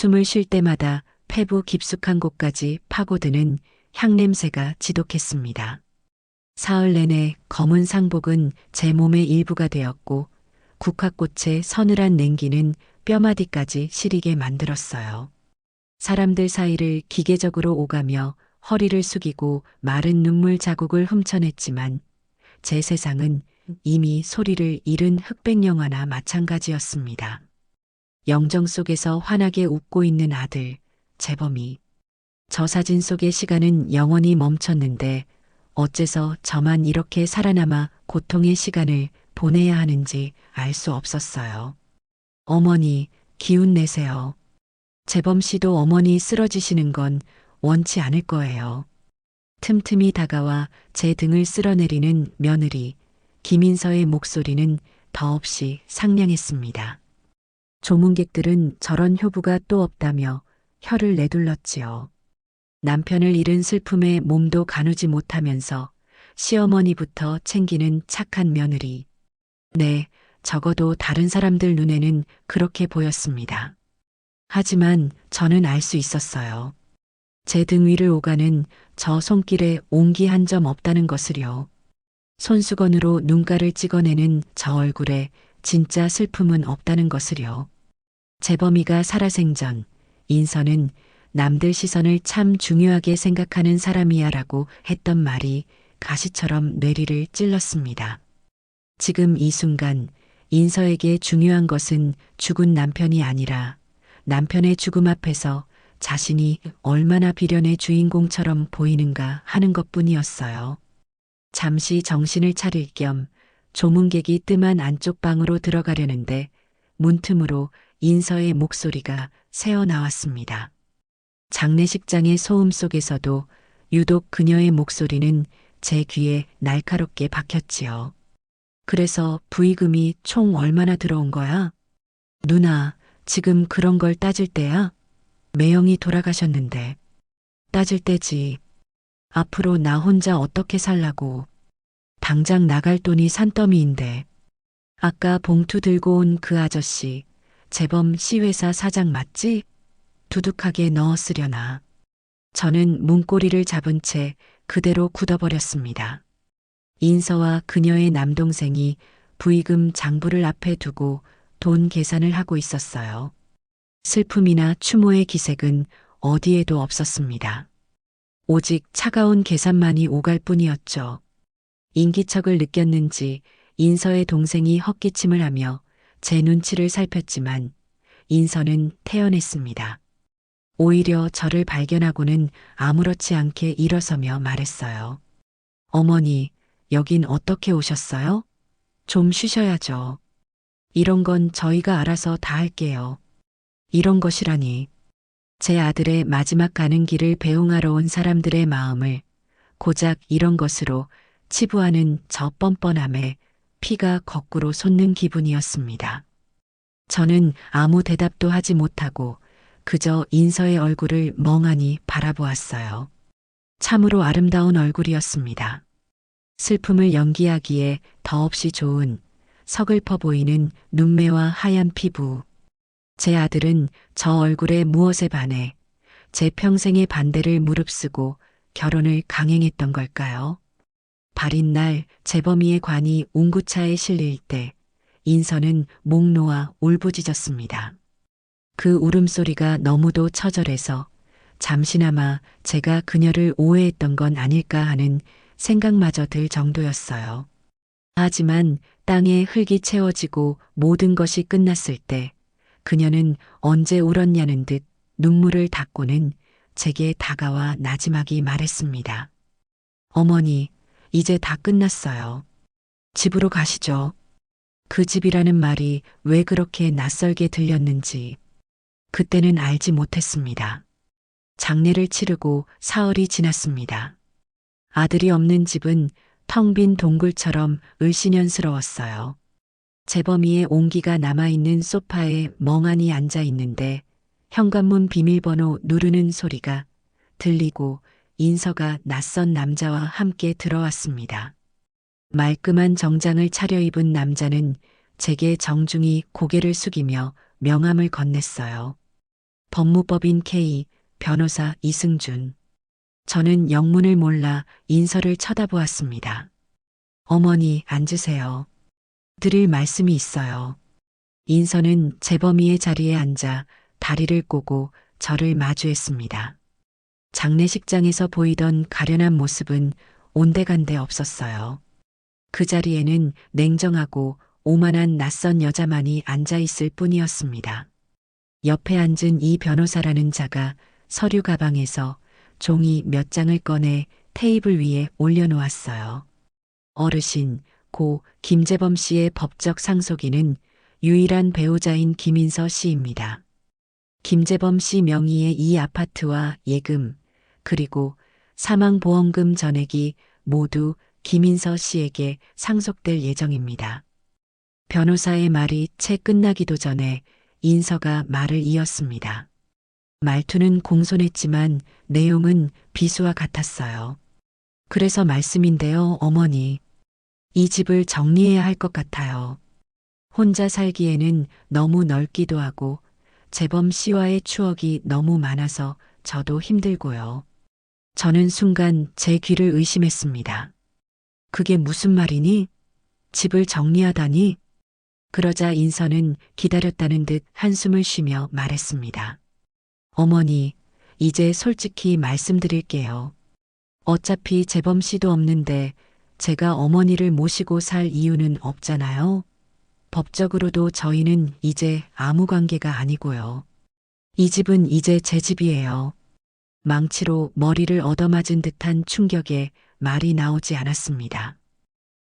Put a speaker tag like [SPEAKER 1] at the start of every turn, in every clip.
[SPEAKER 1] 숨을 쉴 때마다 폐부 깊숙한 곳까지 파고드는 향냄새가 지독했습니다. 사흘 내내 검은 상복은 제 몸의 일부가 되었고 국화꽃의 서늘한 냉기는 뼈마디까지 시리게 만들었어요. 사람들 사이를 기계적으로 오가며 허리를 숙이고 마른 눈물 자국을 훔쳐냈지만 제 세상은 이미 소리를 잃은 흑백 영화나 마찬가지였습니다. 영정 속에서 환하게 웃고 있는 아들, 재범이. 저 사진 속의 시간은 영원히 멈췄는데 어째서 저만 이렇게 살아남아 고통의 시간을 보내야 하는지 알 수 없었어요. 어머니, 기운 내세요. 재범 씨도 어머니 쓰러지시는 건 원치 않을 거예요. 틈틈이 다가와 제 등을 쓸어내리는 며느리, 김인서의 목소리는 더없이 상냥했습니다. 조문객들은 저런 효부가 또 없다며 혀를 내둘렀지요. 남편을 잃은 슬픔에 몸도 가누지 못하면서 시어머니부터 챙기는 착한 며느리. 네, 적어도 다른 사람들 눈에는 그렇게 보였습니다. 하지만 저는 알 수 있었어요. 제 등 위를 오가는 저 손길에 온기 한 점 없다는 것을요. 손수건으로 눈가를 찍어내는 저 얼굴에 진짜 슬픔은 없다는 것을요. 재범이가 살아생전 인서는 남들 시선을 참 중요하게 생각하는 사람이야라고 했던 말이 가시처럼 뇌리를 찔렀습니다. 지금 이 순간 인서에게 중요한 것은 죽은 남편이 아니라 남편의 죽음 앞에서 자신이 얼마나 비련의 주인공처럼 보이는가 하는 것뿐이었어요. 잠시 정신을 차릴 겸 조문객이 뜸한 안쪽 방으로 들어가려는데 문틈으로 인서의 목소리가 새어나왔습니다. 장례식장의 소음 속에서도 유독 그녀의 목소리는 제 귀에 날카롭게 박혔지요. 그래서 부의금이 총 얼마나 들어온 거야? 누나, 지금 그런 걸 따질 때야? 매형이 돌아가셨는데. 따질 때지. 앞으로 나 혼자 어떻게 살라고. 당장 나갈 돈이 산더미인데. 아까 봉투 들고 온 그 아저씨, 재범 씨 회사 사장 맞지? 두둑하게 넣었으려나. 저는 문고리를 잡은 채 그대로 굳어버렸습니다. 인서와 그녀의 남동생이 부의금 장부를 앞에 두고 돈 계산을 하고 있었어요. 슬픔이나 추모의 기색은 어디에도 없었습니다. 오직 차가운 계산만이 오갈 뿐이었죠. 인기척을 느꼈는지 인서의 동생이 헛기침을 하며 제 눈치를 살폈지만 인서는 태연했습니다. 오히려 저를 발견하고는 아무렇지 않게 일어서며 말했어요. 어머니, 여긴 어떻게 오셨어요? 좀 쉬셔야죠. 이런 건 저희가 알아서 다 할게요. 이런 것이라니. 제 아들의 마지막 가는 길을 배웅하러 온 사람들의 마음을 고작 이런 것으로 치부하는 저 뻔뻔함에 피가 거꾸로 솟는 기분이었습니다. 저는 아무 대답도 하지 못하고 그저 인서의 얼굴을 멍하니 바라보았어요. 참으로 아름다운 얼굴이었습니다. 슬픔을 연기하기에 더없이 좋은 서글퍼 보이는 눈매와 하얀 피부. 제 아들은 저 얼굴에 무엇에 반해 제 평생의 반대를 무릅쓰고 결혼을 강행했던 걸까요? 발인 날 재범이의 관이 운구차에 실릴 때 인서는 목 놓아 울부짖었습니다. 그 울음소리가 너무도 처절해서 잠시나마 제가 그녀를 오해했던 건 아닐까 하는 생각마저 들 정도였어요. 하지만 땅에 흙이 채워지고 모든 것이 끝났을 때 그녀는 언제 울었냐는 듯 눈물을 닦고는 제게 다가와 나지막이 말했습니다. 어머니, 이제 다 끝났어요. 집으로 가시죠. 그 집이라는 말이 왜 그렇게 낯설게 들렸는지 그때는 알지 못했습니다. 장례를 치르고 사흘이 지났습니다. 아들이 없는 집은 텅 빈 동굴처럼 을씨년스러웠어요. 재범이의 온기가 남아있는 소파에 멍하니 앉아 있는데 현관문 비밀번호 누르는 소리가 들리고 인서가 낯선 남자와 함께 들어왔습니다. 말끔한 정장을 차려입은 남자는 제게 정중히 고개를 숙이며 명함을 건넸어요. 법무법인 K, 변호사 이승준. 저는 영문을 몰라 인서를 쳐다보았습니다. 어머니, 앉으세요. 드릴 말씀이 있어요. 인서는 재범이의 자리에 앉아 다리를 꼬고 저를 마주했습니다. 장례식장에서 보이던 가련한 모습은 온데간데 없었어요. 그 자리에는 냉정하고 오만한 낯선 여자만이 앉아 있을 뿐이었습니다. 옆에 앉은 이 변호사라는 자가 서류 가방에서 종이 몇 장을 꺼내 테이블 위에 올려놓았어요. 어르신, 고 김재범 씨의 법적 상속인은 유일한 배우자인 김인서 씨입니다. 김재범 씨 명의의 이 아파트와 예금, 그리고 사망보험금 전액이 모두 김인서 씨에게 상속될 예정입니다. 변호사의 말이 채 끝나기도 전에 인서가 말을 이었습니다. 말투는 공손했지만 내용은 비수와 같았어요. 그래서 말씀인데요, 어머니. 이 집을 정리해야 할 것 같아요. 혼자 살기에는 너무 넓기도 하고 재범 씨와의 추억이 너무 많아서 저도 힘들고요. 저는 순간 제 귀를 의심했습니다. 그게 무슨 말이니? 집을 정리하다니? 그러자 인서는 기다렸다는 듯 한숨을 쉬며 말했습니다. 어머니, 이제 솔직히 말씀드릴게요. 어차피 재범 씨도 없는데 제가 어머니를 모시고 살 이유는 없잖아요. 법적으로도 저희는 이제 아무 관계가 아니고요. 이 집은 이제 제 집이에요. 망치로 머리를 얻어맞은 듯한 충격에 말이 나오지 않았습니다.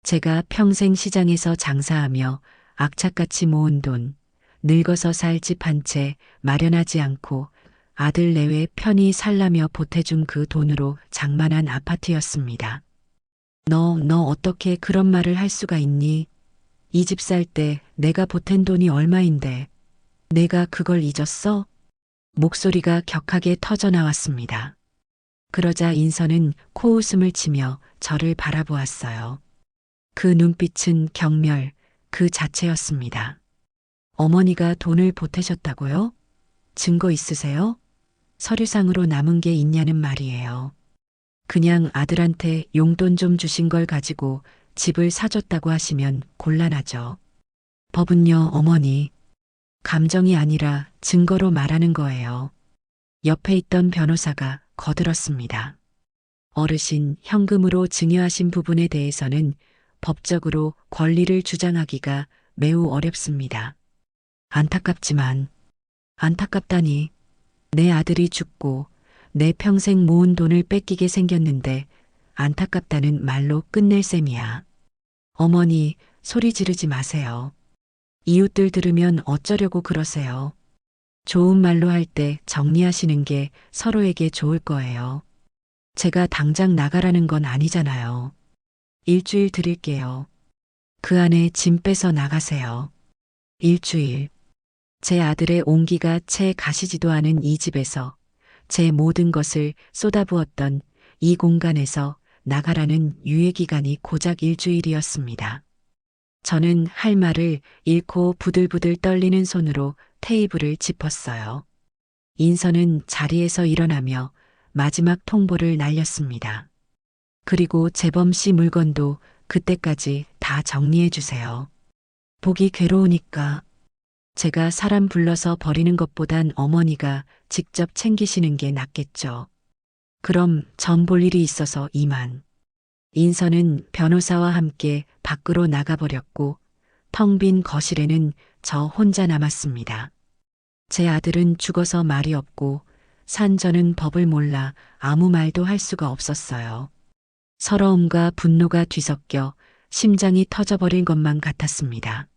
[SPEAKER 1] 제가 평생 시장에서 장사하며 악착같이 모은 돈, 늙어서 살 집 한 채 마련하지 않고 아들 내외 편히 살라며 보태준 그 돈으로 장만한 아파트였습니다. 너 어떻게 그런 말을 할 수가 있니? 이 집 살 때 내가 보탠 돈이 얼마인데 내가 그걸 잊었어? 목소리가 격하게 터져 나왔습니다. 그러자 인서는 코웃음을 치며 저를 바라보았어요. 그 눈빛은 경멸 그 자체였습니다. 어머니가 돈을 보태셨다고요? 증거 있으세요? 서류상으로 남은 게 있냐는 말이에요. 그냥 아들한테 용돈 좀 주신 걸 가지고 집을 사줬다고 하시면 곤란하죠. 법은요, 어머니. 감정이 아니라 증거로 말하는 거예요. 옆에 있던 변호사가 거들었습니다. 어르신, 현금으로 증여하신 부분에 대해서는 법적으로 권리를 주장하기가 매우 어렵습니다. 안타깝지만, 안타깝다니, 내 아들이 죽고 내 평생 모은 돈을 뺏기게 생겼는데 안타깝다는 말로 끝낼 셈이야. 어머니, 소리 지르지 마세요. 이웃들 들으면 어쩌려고 그러세요. 좋은 말로 할 때 정리하시는 게 서로에게 좋을 거예요. 제가 당장 나가라는 건 아니잖아요. 일주일 드릴게요. 그 안에 짐 빼서 나가세요. 일주일. 제 아들의 온기가 채 가시지도 않은 이 집에서 제 모든 것을 쏟아부었던 이 공간에서 나가라는 유예기간이 고작 일주일이었습니다. 저는 할 말을 잃고 부들부들 떨리는 손으로 테이블을 짚었어요. 인서는 자리에서 일어나며 마지막 통보를 날렸습니다. 그리고 재범 씨 물건도 그때까지 다 정리해 주세요. 보기 괴로우니까. 제가 사람 불러서 버리는 것보단 어머니가 직접 챙기시는 게 낫겠죠. 그럼 전 볼 일이 있어서 이만. 인서는 변호사와 함께 밖으로 나가버렸고 텅 빈 거실에는 저 혼자 남았습니다. 제 아들은 죽어서 말이 없고 산 저는 법을 몰라 아무 말도 할 수가 없었어요. 서러움과 분노가 뒤섞여 심장이 터져버릴 것만 같았습니다.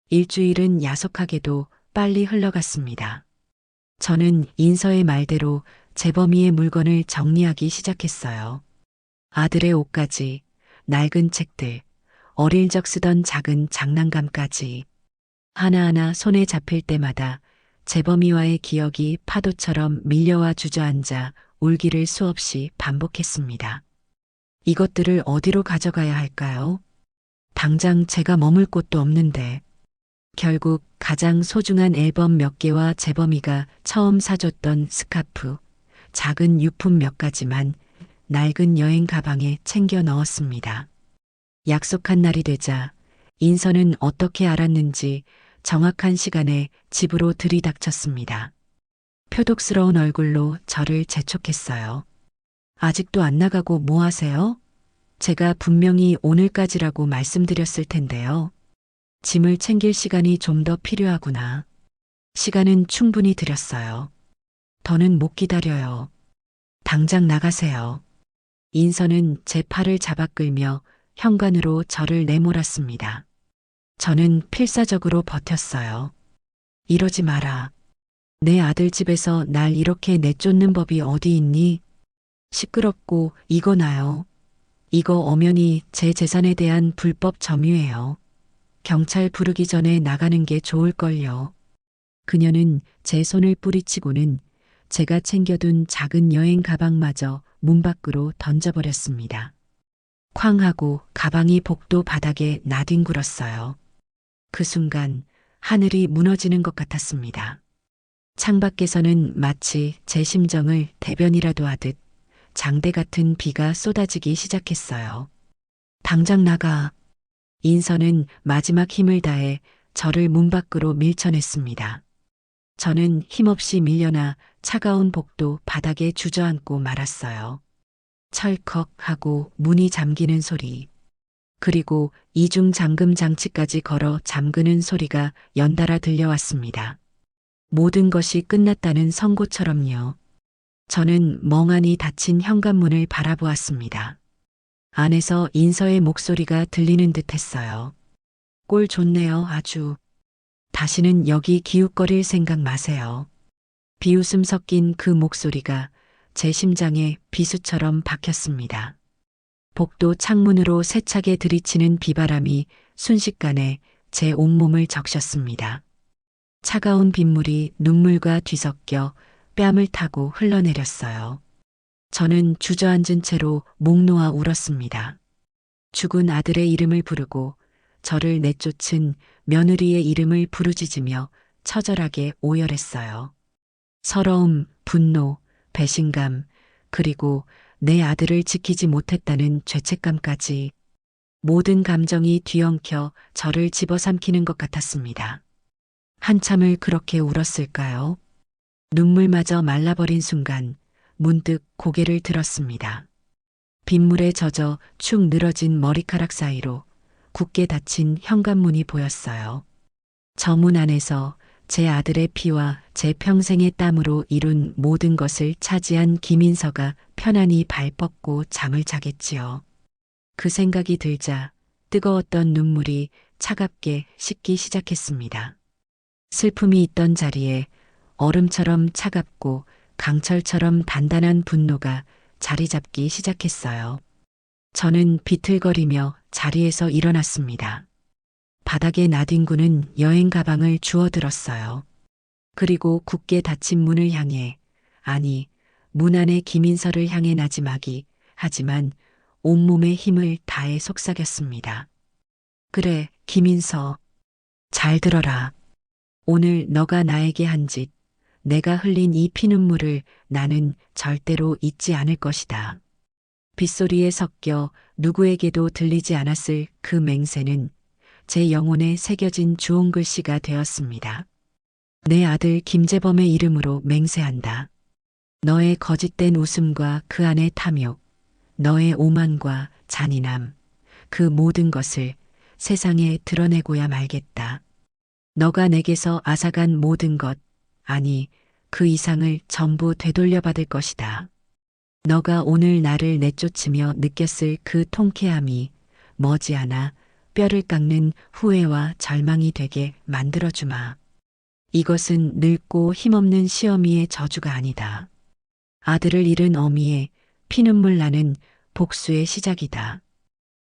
[SPEAKER 1] 일주일은 야속하게도 빨리 흘러갔습니다. 저는 인서의 말대로 재범이의 물건을 정리하기 시작했어요. 아들의 옷까지, 낡은 책들, 어릴 적 쓰던 작은 장난감까지 하나하나 손에 잡힐 때마다 재범이와의 기억이 파도처럼 밀려와 주저앉아 울기를 수없이 반복했습니다. 이것들을 어디로 가져가야 할까요? 당장 제가 머물 곳도 없는데. 결국 가장 소중한 앨범 몇 개와 재범이가 처음 사줬던 스카프, 작은 유품 몇 가지만 낡은 여행 가방에 챙겨 넣었습니다. 약속한 날이 되자 인서는 어떻게 알았는지 정확한 시간에 집으로 들이닥쳤습니다. 표독스러운 얼굴로 저를 재촉했어요. 아직도 안 나가고 뭐 하세요? 제가 분명히 오늘까지라고 말씀드렸을 텐데요. 짐을 챙길 시간이 좀 더 필요하구나. 시간은 충분히 들였어요. 더는 못 기다려요. 당장 나가세요. 인서는 제 팔을 잡아 끌며 현관으로 저를 내몰았습니다. 저는 필사적으로 버텼어요. 이러지 마라. 내 아들 집에서 날 이렇게 내쫓는 법이 어디 있니? 시끄럽고 이거 나요. 이거 엄연히 제 재산에 대한 불법 점유예요. 경찰 부르기 전에 나가는 게 좋을걸요. 그녀는 제 손을 뿌리치고는 제가 챙겨둔 작은 여행 가방마저 문 밖으로 던져버렸습니다. 쾅 하고 가방이 복도 바닥에 나뒹굴었어요. 그 순간 하늘이 무너지는 것 같았습니다. 창밖에서는 마치 제 심정을 대변이라도 하듯 장대 같은 비가 쏟아지기 시작했어요. 당장 나가. 인서는 마지막 힘을 다해 저를 문 밖으로 밀쳐냈습니다. 저는 힘없이 밀려나 차가운 복도 바닥에 주저앉고 말았어요. 철컥 하고 문이 잠기는 소리. 그리고 이중 잠금 장치까지 걸어 잠그는 소리가 연달아 들려왔습니다. 모든 것이 끝났다는 선고처럼요. 저는 멍하니 닫힌 현관문을 바라보았습니다. 안에서 인서의 목소리가 들리는 듯 했어요. 꼴 좋네요, 아주. 다시는 여기 기웃거릴 생각 마세요. 비웃음 섞인 그 목소리가 제 심장에 비수처럼 박혔습니다. 복도 창문으로 세차게 들이치는 비바람이 순식간에 제 온몸을 적셨습니다. 차가운 빗물이 눈물과 뒤섞여 뺨을 타고 흘러내렸어요. 저는 주저앉은 채로 목 놓아 울었습니다. 죽은 아들의 이름을 부르고 저를 내쫓은 며느리의 이름을 부르짖으며 처절하게 오열했어요. 서러움, 분노, 배신감, 그리고 내 아들을 지키지 못했다는 죄책감까지 모든 감정이 뒤엉켜 저를 집어삼키는 것 같았습니다. 한참을 그렇게 울었을까요? 눈물마저 말라버린 순간 문득 고개를 들었습니다. 빗물에 젖어 축 늘어진 머리카락 사이로 굳게 닫힌 현관문이 보였어요. 저 문 안에서 제 아들의 피와 제 평생의 땀으로 이룬 모든 것을 차지한 김인서가 편안히 발 뻗고 잠을 자겠지요. 그 생각이 들자 뜨거웠던 눈물이 차갑게 식기 시작했습니다. 슬픔이 있던 자리에 얼음처럼 차갑고 강철처럼 단단한 분노가 자리 잡기 시작했어요. 저는 비틀거리며 자리에서 일어났습니다. 바닥에 나뒹구는 여행 가방을 주워들었어요. 그리고 굳게 닫힌 문을 향해, 아니, 문 안의 김인서를 향해 나지막이, 하지만 온몸의 힘을 다해 속삭였습니다. 그래, 김인서. 잘 들어라. 오늘 너가 나에게 한 짓, 내가 흘린 이 피눈물을 나는 절대로 잊지 않을 것이다. 빗소리에 섞여 누구에게도 들리지 않았을 그 맹세는 제 영혼에 새겨진 주홍 글씨가 되었습니다. 내 아들 김재범의 이름으로 맹세한다. 너의 거짓된 웃음과 그 안의 탐욕, 너의 오만과 잔인함, 그 모든 것을 세상에 드러내고야 말겠다. 너가 내게서 앗아간 모든 것, 아니, 그 이상을 전부 되돌려받을 것이다. 너가 오늘 나를 내쫓으며 느꼈을 그 통쾌함이 머지않아 뼈를 깎는 후회와 절망이 되게 만들어주마. 이것은 늙고 힘없는 시어미의 저주가 아니다. 아들을 잃은 어미의 피눈물 나는 복수의 시작이다.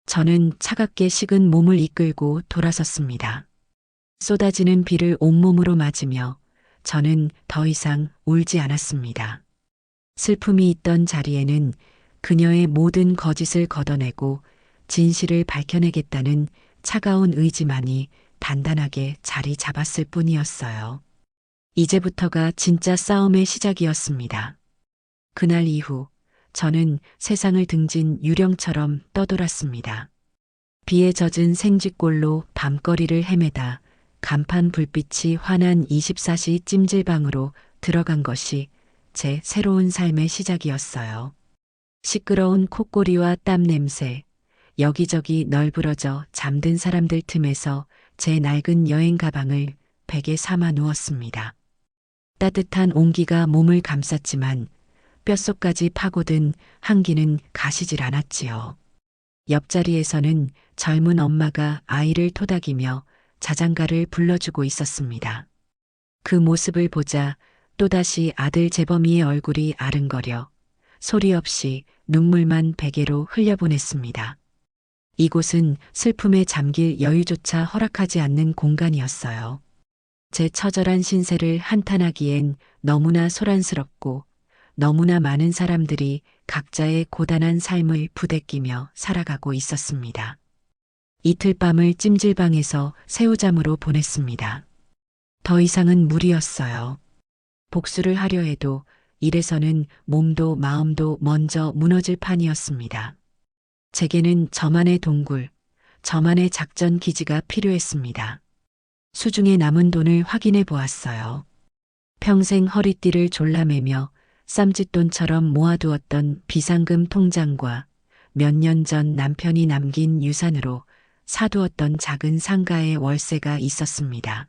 [SPEAKER 1] 저는 차갑게 식은 몸을 이끌고 돌아섰습니다. 쏟아지는 비를 온몸으로 맞으며 저는 더 이상 울지 않았습니다. 슬픔이 있던 자리에는 그녀의 모든 거짓을 걷어내고 진실을 밝혀내겠다는 차가운 의지만이 단단하게 자리 잡았을 뿐이었어요. 이제부터가 진짜 싸움의 시작이었습니다. 그날 이후 저는 세상을 등진 유령처럼 떠돌았습니다. 비에 젖은 생쥐꼴로 밤거리를 헤매다 간판 불빛이 환한 24시 찜질방으로 들어간 것이 제 새로운 삶의 시작이었어요. 시끄러운 콧소리와 땀 냄새, 여기저기 널브러져 잠든 사람들 틈에서 제 낡은 여행 가방을 베개 삼아 누웠습니다. 따뜻한 온기가 몸을 감쌌지만 뼛속까지 파고든 한기는 가시질 않았지요. 옆자리에서는 젊은 엄마가 아이를 토닥이며 자장가를 불러주고 있었습니다. 그 모습을 보자 또다시 아들 재범이의 얼굴이 아른거려 소리 없이 눈물만 베개로 흘려보냈습니다. 이곳은 슬픔에 잠길 여유조차 허락하지 않는 공간이었어요. 제 처절한 신세를 한탄하기엔 너무나 소란스럽고 너무나 많은 사람들이 각자의 고단한 삶을 부대끼며 살아가고 있었습니다. 이틀 밤을 찜질방에서 새우잠으로 보냈습니다. 더 이상은 무리였어요. 복수를 하려 해도 이래서는 몸도 마음도 먼저 무너질 판이었습니다. 제게는 저만의 동굴, 저만의 작전 기지가 필요했습니다. 수중에 남은 돈을 확인해 보았어요. 평생 허리띠를 졸라매며 쌈짓돈처럼 모아두었던 비상금 통장과 몇 년 전 남편이 남긴 유산으로 사두었던 작은 상가의 월세가 있었습니다.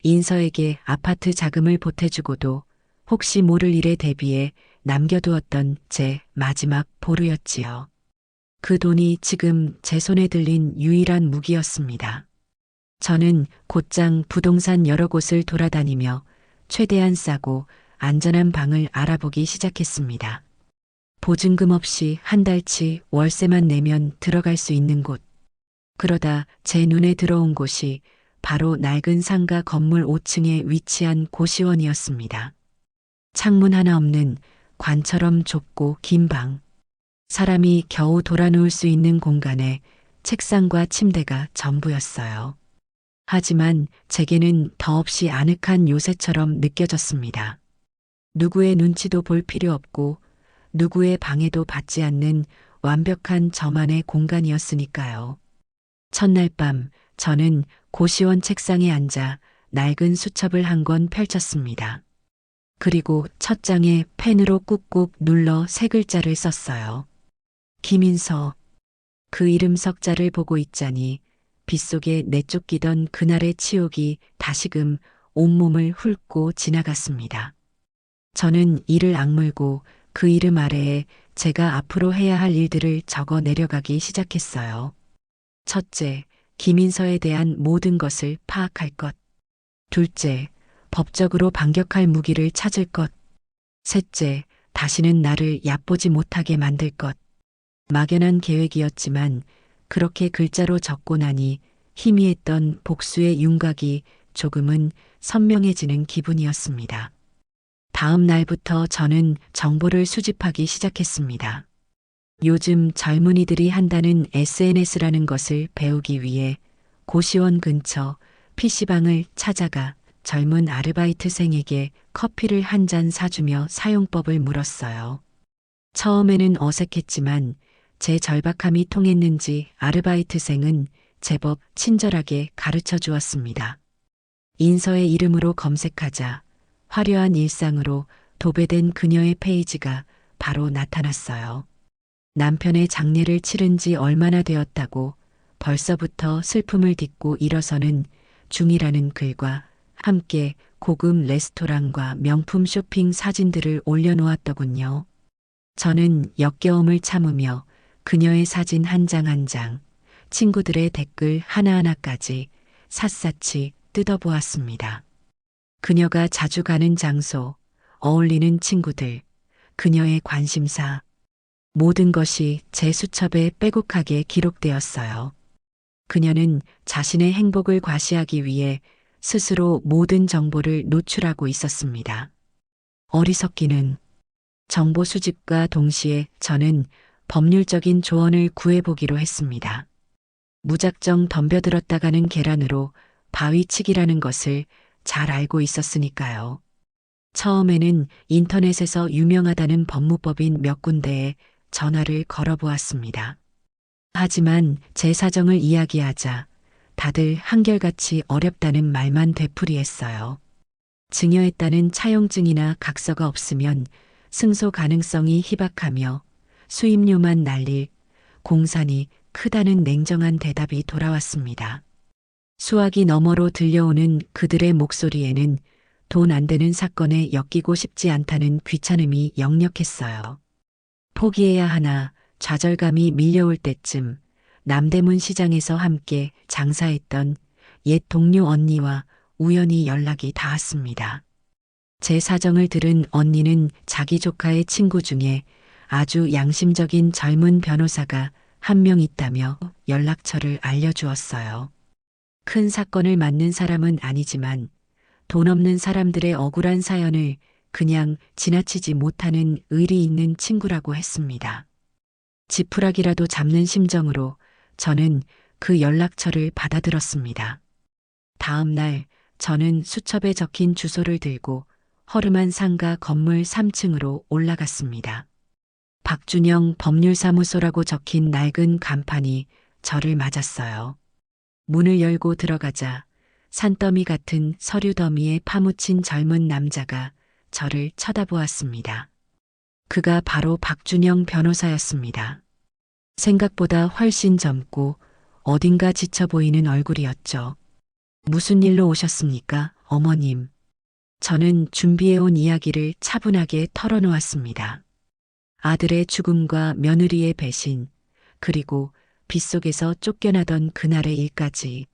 [SPEAKER 1] 인서에게 아파트 자금을 보태주고도 혹시 모를 일에 대비해 남겨두었던 제 마지막 보루였지요. 그 돈이 지금 제 손에 들린 유일한 무기였습니다. 저는 곧장 부동산 여러 곳을 돌아다니며 최대한 싸고 안전한 방을 알아보기 시작했습니다. 보증금 없이 한 달치 월세만 내면 들어갈 수 있는 곳. 그러다 제 눈에 들어온 곳이 바로 낡은 상가 건물 5층에 위치한 고시원이었습니다. 창문 하나 없는 관처럼 좁고 긴 방. 사람이 겨우 돌아누울 수 있는 공간에 책상과 침대가 전부였어요. 하지만 제게는 더없이 아늑한 요새처럼 느껴졌습니다. 누구의 눈치도 볼 필요 없고 누구의 방해도 받지 않는 완벽한 저만의 공간이었으니까요. 첫날 밤 저는 고시원 책상에 앉아 낡은 수첩을 한 권 펼쳤습니다. 그리고 첫 장에 펜으로 꾹꾹 눌러 세 글자를 썼어요. 김인서. 그 이름 석자를 보고 있자니 빗속에 내쫓기던 그날의 치욕이 다시금 온몸을 훑고 지나갔습니다. 저는 이를 악물고 그 이름 아래에 제가 앞으로 해야 할 일들을 적어 내려가기 시작했어요. 첫째, 김인서에 대한 모든 것을 파악할 것. 둘째, 법적으로 반격할 무기를 찾을 것. 셋째, 다시는 나를 얕보지 못하게 만들 것. 막연한 계획이었지만 그렇게 글자로 적고 나니 희미했던 복수의 윤곽이 조금은 선명해지는 기분이었습니다. 다음 날부터 저는 정보를 수집하기 시작했습니다. 요즘 젊은이들이 한다는 SNS라는 것을 배우기 위해 고시원 근처 PC방을 찾아가 젊은 아르바이트생에게 커피를 한 잔 사주며 사용법을 물었어요. 처음에는 어색했지만 제 절박함이 통했는지 아르바이트생은 제법 친절하게 가르쳐 주었습니다. 인서의 이름으로 검색하자 화려한 일상으로 도배된 그녀의 페이지가 바로 나타났어요. 남편의 장례를 치른 지 얼마나 되었다고 벌써부터 슬픔을 딛고 일어서는 중이라는 글과 함께 고급 레스토랑과 명품 쇼핑 사진들을 올려놓았더군요. 저는 역겨움을 참으며 그녀의 사진 한 장 한 장, 친구들의 댓글 하나하나까지 샅샅이 뜯어보았습니다. 그녀가 자주 가는 장소, 어울리는 친구들, 그녀의 관심사, 모든 것이 제 수첩에 빼곡하게 기록되었어요. 그녀는 자신의 행복을 과시하기 위해 스스로 모든 정보를 노출하고 있었습니다. 어리석기는 정보 수집과 동시에 저는 법률적인 조언을 구해보기로 했습니다. 무작정 덤벼들었다가는 계란으로 바위치기라는 것을 잘 알고 있었으니까요. 처음에는 인터넷에서 유명하다는 법무법인 몇 군데에 전화를 걸어보았습니다. 하지만 제 사정을 이야기하자 다들 한결같이 어렵다는 말만 되풀이했어요. 증여했다는 차용증이나 각서가 없으면 승소 가능성이 희박하며 수임료만 날릴 공산이 크다는 냉정한 대답이 돌아왔습니다. 수화기 너머로 들려오는 그들의 목소리에는 돈 안 되는 사건에 엮이고 싶지 않다는 귀찮음이 역력했어요. 포기해야 하나 좌절감이 밀려올 때쯤 남대문 시장에서 함께 장사했던 옛 동료 언니와 우연히 연락이 닿았습니다. 제 사정을 들은 언니는 자기 조카의 친구 중에 아주 양심적인 젊은 변호사가 한 명 있다며 연락처를 알려주었어요. 큰 사건을 맡는 사람은 아니지만 돈 없는 사람들의 억울한 사연을 그냥 지나치지 못하는 의리 있는 친구라고 했습니다. 지푸라기라도 잡는 심정으로 저는 그 연락처를 받아들었습니다. 다음 날 저는 수첩에 적힌 주소를 들고 허름한 상가 건물 3층으로 올라갔습니다. 박준영 법률사무소라고 적힌 낡은 간판이 저를 맞았어요. 문을 열고 들어가자 산더미 같은 서류 더미에 파묻힌 젊은 남자가 저를 쳐다보았습니다. 그가 바로 박준영 변호사였습니다. 생각보다 훨씬 젊고 어딘가 지쳐 보이는 얼굴이었죠. 무슨 일로 오셨습니까, 어머님? 저는 준비해온 이야기를 차분하게 털어놓았습니다. 아들의 죽음과 며느리의 배신, 그리고 빗속에서 쫓겨나던 그날의 일까지.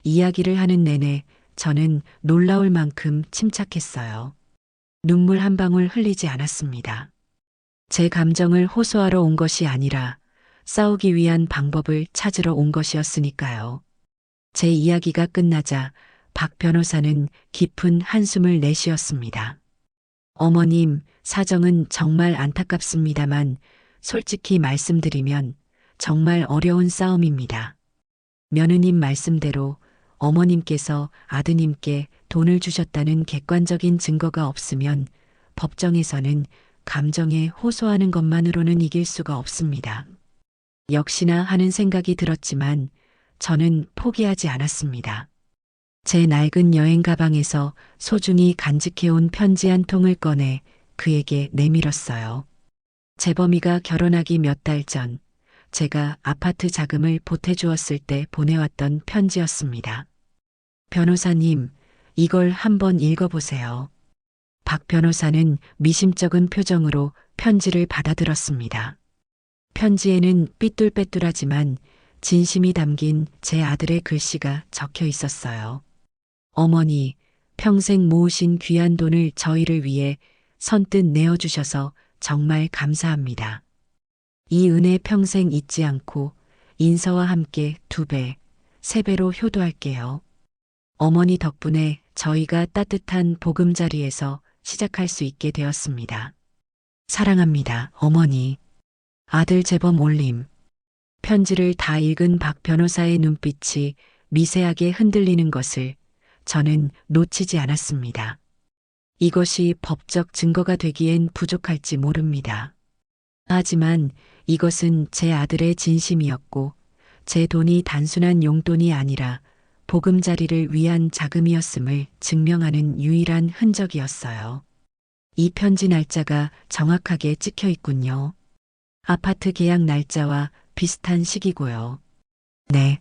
[SPEAKER 1] 이야기를 하는 내내 저는 놀라울 만큼 침착했어요. 눈물 한 방울 흘리지 않았습니다. 제 감정을 호소하러 온 것이 아니라 싸우기 위한 방법을 찾으러 온 것이었으니까요. 제 이야기가 끝나자 박 변호사는 깊은 한숨을 내쉬었습니다. 어머님, 사정은 정말 안타깝습니다만 솔직히 말씀드리면 정말 어려운 싸움입니다. 며느님 말씀대로 어머님께서 아드님께 돈을 주셨다는 객관적인 증거가 없으면 법정에서는 감정에 호소하는 것만으로는 이길 수가 없습니다. 역시나 하는 생각이 들었지만 저는 포기하지 않았습니다. 제 낡은 여행 가방에서 소중히 간직해온 편지 한 통을 꺼내 그에게 내밀었어요. 재범이가 결혼하기 몇 달 전 제가 아파트 자금을 보태주었을 때 보내왔던 편지였습니다. 변호사님, 이걸 한번 읽어보세요. 박 변호사는 미심쩍은 표정으로 편지를 받아들었습니다. 편지에는 삐뚤빼뚤하지만 진심이 담긴 제 아들의 글씨가 적혀 있었어요. 어머니, 평생 모으신 귀한 돈을 저희를 위해 선뜻 내어주셔서 정말 감사합니다. 이 은혜 평생 잊지 않고 인서와 함께 2배, 3배로 효도할게요. 어머니 덕분에 저희가 따뜻한 보금자리에서 시작할 수 있게 되었습니다. 사랑합니다, 어머니. 아들 재범 올림. 편지를 다 읽은 박 변호사의 눈빛이 미세하게 흔들리는 것을 저는 놓치지 않았습니다. 이것이 법적 증거가 되기엔 부족할지 모릅니다. 하지만 이것은 제 아들의 진심이었고 제 돈이 단순한 용돈이 아니라 보금자리를 위한 자금이었음을 증명하는 유일한 흔적이었어요. 이 편지 날짜가 정확하게 찍혀 있군요. 아파트 계약 날짜와 비슷한 시기고요. 네.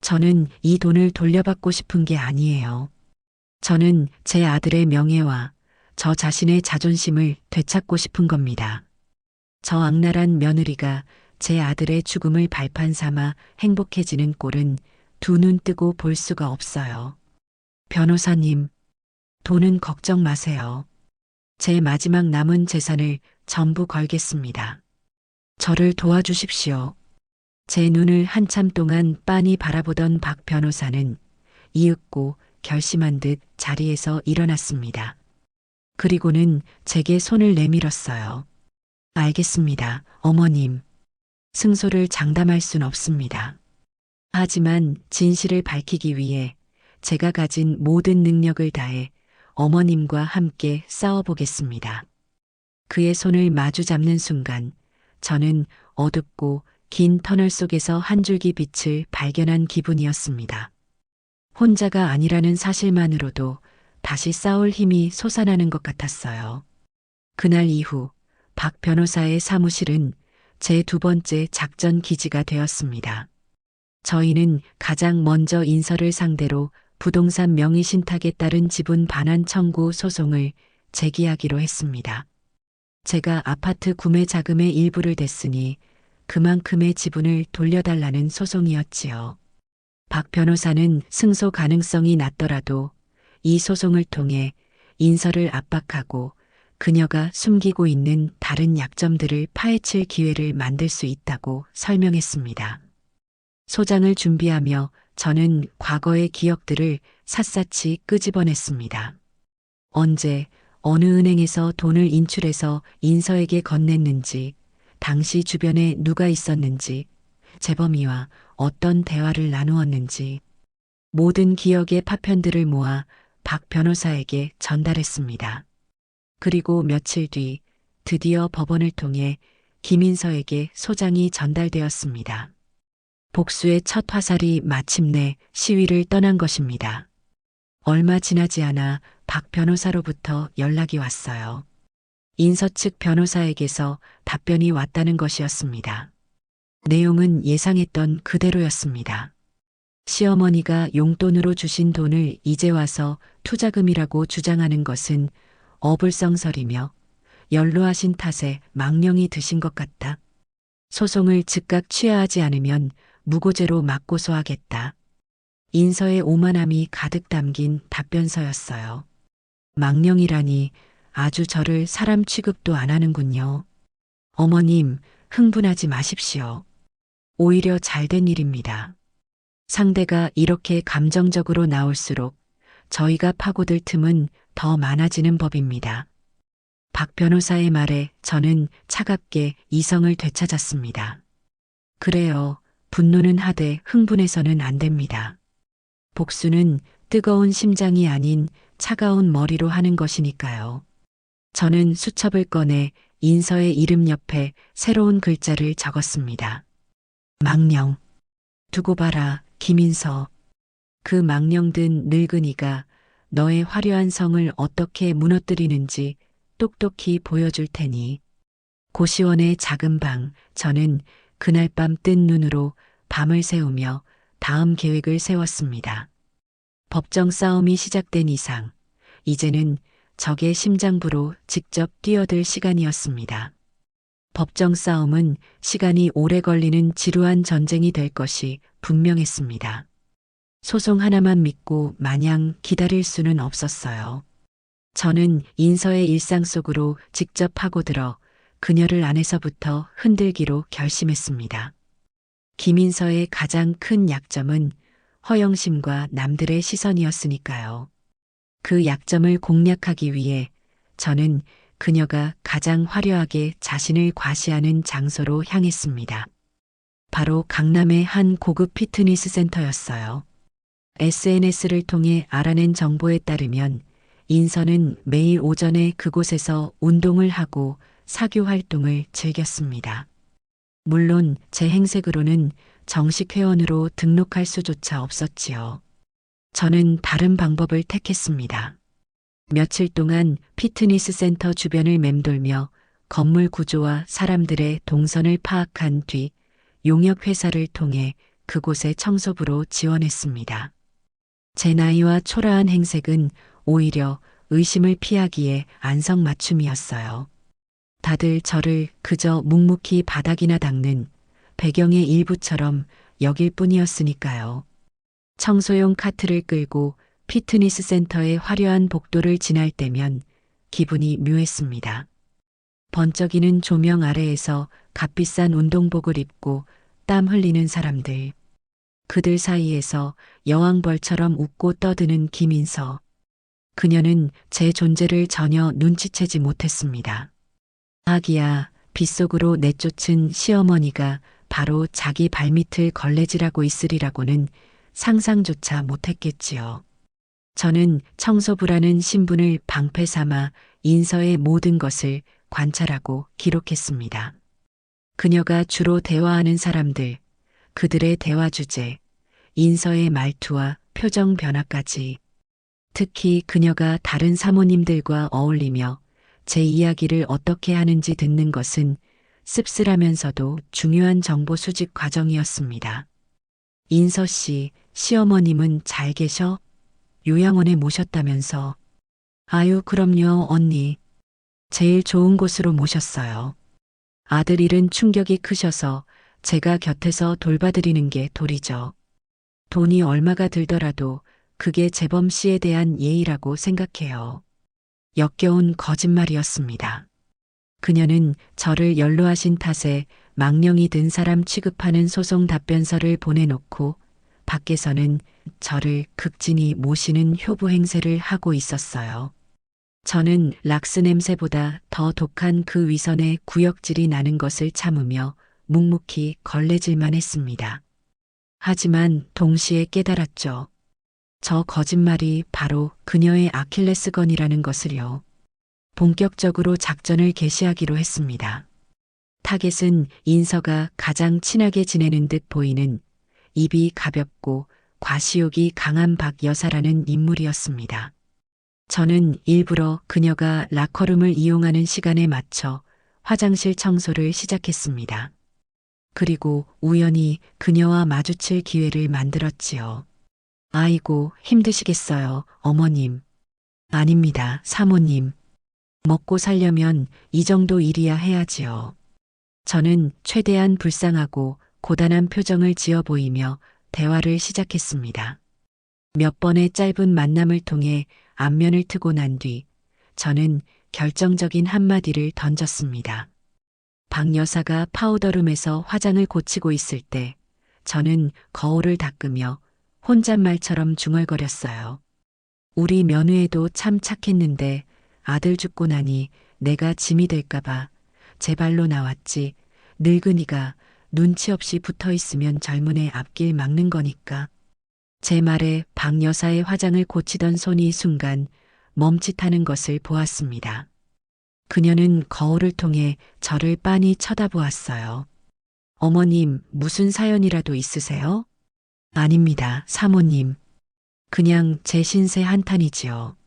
[SPEAKER 1] 저는 이 돈을 돌려받고 싶은 게 아니에요. 저는 제 아들의 명예와 저 자신의 자존심을 되찾고 싶은 겁니다. 저 악랄한 며느리가 제 아들의 죽음을 발판 삼아 행복해지는 꼴은 두 눈 뜨고 볼 수가 없어요. 변호사님, 돈은 걱정 마세요. 제 마지막 남은 재산을 전부 걸겠습니다. 저를 도와주십시오. 제 눈을 한참 동안 빤히 바라보던 박 변호사는 이윽고 결심한 듯 자리에서 일어났습니다. 그리고는 제게 손을 내밀었어요. 알겠습니다, 어머님. 승소를 장담할 순 없습니다. 하지만 진실을 밝히기 위해 제가 가진 모든 능력을 다해 어머님과 함께 싸워보겠습니다. 그의 손을 마주 잡는 순간 저는 어둡고 긴 터널 속에서 한 줄기 빛을 발견한 기분이었습니다. 혼자가 아니라는 사실만으로도 다시 싸울 힘이 솟아나는 것 같았어요. 그날 이후 박 변호사의 사무실은 제 두 번째 작전 기지가 되었습니다. 저희는 가장 먼저 인서를 상대로 부동산 명의 신탁에 따른 지분 반환 청구 소송을 제기하기로 했습니다. 제가 아파트 구매 자금의 일부를 댔으니 그만큼의 지분을 돌려달라는 소송이었지요. 박 변호사는 승소 가능성이 낮더라도 이 소송을 통해 인서를 압박하고 그녀가 숨기고 있는 다른 약점들을 파헤칠 기회를 만들 수 있다고 설명했습니다. 소장을 준비하며 저는 과거의 기억들을 샅샅이 끄집어냈습니다. 언제, 어느 은행에서 돈을 인출해서 인서에게 건넸는지, 당시 주변에 누가 있었는지, 재범이와 어떤 대화를 나누었는지, 모든 기억의 파편들을 모아 박 변호사에게 전달했습니다. 그리고 며칠 뒤 드디어 법원을 통해 김인서에게 소장이 전달되었습니다. 복수의 첫 화살이 마침내 시위를 떠난 것입니다. 얼마 지나지 않아 박 변호사로부터 연락이 왔어요. 인서 측 변호사에게서 답변이 왔다는 것이었습니다. 내용은 예상했던 그대로였습니다. 시어머니가 용돈으로 주신 돈을 이제 와서 투자금이라고 주장하는 것은 어불성설이며 연루하신 탓에 망령이 드신 것 같다. 소송을 즉각 취하하지 않으면 무고죄로 맞고소하겠다. 인서의 오만함이 가득 담긴 답변서였어요. 망령이라니 아주 저를 사람 취급도 안 하는군요. 어머님, 흥분하지 마십시오. 오히려 잘된 일입니다. 상대가 이렇게 감정적으로 나올수록 저희가 파고들 틈은 더 많아지는 법입니다. 박 변호사의 말에 저는 차갑게 이성을 되찾았습니다. 그래요. 분노는 하되 흥분해서는 안 됩니다. 복수는 뜨거운 심장이 아닌 차가운 머리로 하는 것이니까요. 저는 수첩을 꺼내 인서의 이름 옆에 새로운 글자를 적었습니다. 망령. 두고 봐라, 김인서. 그 망령든 늙은이가 너의 화려한 성을 어떻게 무너뜨리는지 똑똑히 보여줄 테니. 고시원의 작은 방, 저는 그날 밤 뜬 눈으로 밤을 새우며 다음 계획을 세웠습니다. 법정 싸움이 시작된 이상, 이제는 적의 심장부로 직접 뛰어들 시간이었습니다. 법정 싸움은 시간이 오래 걸리는 지루한 전쟁이 될 것이 분명했습니다. 소송 하나만 믿고 마냥 기다릴 수는 없었어요. 저는 인서의 일상 속으로 직접 파고들어 그녀를 안에서부터 흔들기로 결심했습니다. 김인서의 가장 큰 약점은 허영심과 남들의 시선이었으니까요. 그 약점을 공략하기 위해 저는 그녀가 가장 화려하게 자신을 과시하는 장소로 향했습니다. 바로 강남의 한 고급 피트니스 센터였어요. SNS를 통해 알아낸 정보에 따르면 인서는 매일 오전에 그곳에서 운동을 하고 사교 활동을 즐겼습니다. 물론 제 행색으로는 정식 회원으로 등록할 수조차 없었지요. 저는 다른 방법을 택했습니다. 며칠 동안 피트니스 센터 주변을 맴돌며 건물 구조와 사람들의 동선을 파악한 뒤 용역 회사를 통해 그곳의 청소부로 지원했습니다. 제 나이와 초라한 행색은 오히려 의심을 피하기에 안성맞춤이었어요. 다들 저를 그저 묵묵히 바닥이나 닦는 배경의 일부처럼 여길 뿐이었으니까요. 청소용 카트를 끌고 피트니스 센터의 화려한 복도를 지날 때면 기분이 묘했습니다. 번쩍이는 조명 아래에서 값비싼 운동복을 입고 땀 흘리는 사람들. 그들 사이에서 여왕벌처럼 웃고 떠드는 김인서. 그녀는 제 존재를 전혀 눈치채지 못했습니다. 아기야, 빗속으로 내쫓은 시어머니가 바로 자기 발밑을 걸레질하고 있으리라고는 상상조차 못했겠지요. 저는 청소부라는 신분을 방패 삼아 인서의 모든 것을 관찰하고 기록했습니다. 그녀가 주로 대화하는 사람들, 그들의 대화 주제, 인서의 말투와 표정 변화까지, 특히 그녀가 다른 사모님들과 어울리며 제 이야기를 어떻게 하는지 듣는 것은 씁쓸하면서도 중요한 정보 수집 과정이었습니다. 인서 씨, 시어머님은 잘 계셔? 요양원에 모셨다면서. 아유, 그럼요, 언니. 제일 좋은 곳으로 모셨어요. 아들 일은 충격이 크셔서 제가 곁에서 돌봐드리는 게 도리죠. 돈이 얼마가 들더라도 그게 재범 씨에 대한 예의라고 생각해요. 역겨운 거짓말이었습니다. 그녀는 저를 연루하신 탓에 망령이 든 사람 취급하는 소송 답변서를 보내놓고 밖에서는 저를 극진히 모시는 효부 행세를 하고 있었어요. 저는 락스 냄새보다 더 독한 그 위선의 구역질이 나는 것을 참으며 묵묵히 걸레질만 했습니다. 하지만 동시에 깨달았죠. 저 거짓말이 바로 그녀의 아킬레스건이라는 것을요. 본격적으로 작전을 개시하기로 했습니다. 타겟은 인서가 가장 친하게 지내는 듯 보이는 입이 가볍고 과시욕이 강한 박 여사라는 인물이었습니다. 저는 일부러 그녀가 라커룸을 이용하는 시간에 맞춰 화장실 청소를 시작했습니다. 그리고 우연히 그녀와 마주칠 기회를 만들었지요. 아이고, 힘드시겠어요, 어머님. 아닙니다, 사모님. 먹고 살려면 이 정도 일이야 해야지요. 저는 최대한 불쌍하고 고단한 표정을 지어 보이며 대화를 시작했습니다. 몇 번의 짧은 만남을 통해 안면을 트고 난 뒤 저는 결정적인 한마디를 던졌습니다. 박 여사가 파우더룸에서 화장을 고치고 있을 때 저는 거울을 닦으며 혼잣말처럼 중얼거렸어요. 우리 며느에도 참 착했는데 아들 죽고 나니 내가 짐이 될까봐 제 발로 나왔지. 늙은이가 눈치 없이 붙어 있으면 젊은 애 앞길 막는 거니까. 제 말에 박 여사의 화장을 고치던 손이 순간 멈칫하는 것을 보았습니다. 그녀는 거울을 통해 저를 빤히 쳐다보았어요. 어머님, 무슨 사연이라도 있으세요? 아닙니다, 사모님. 그냥 제 신세 한탄이지요.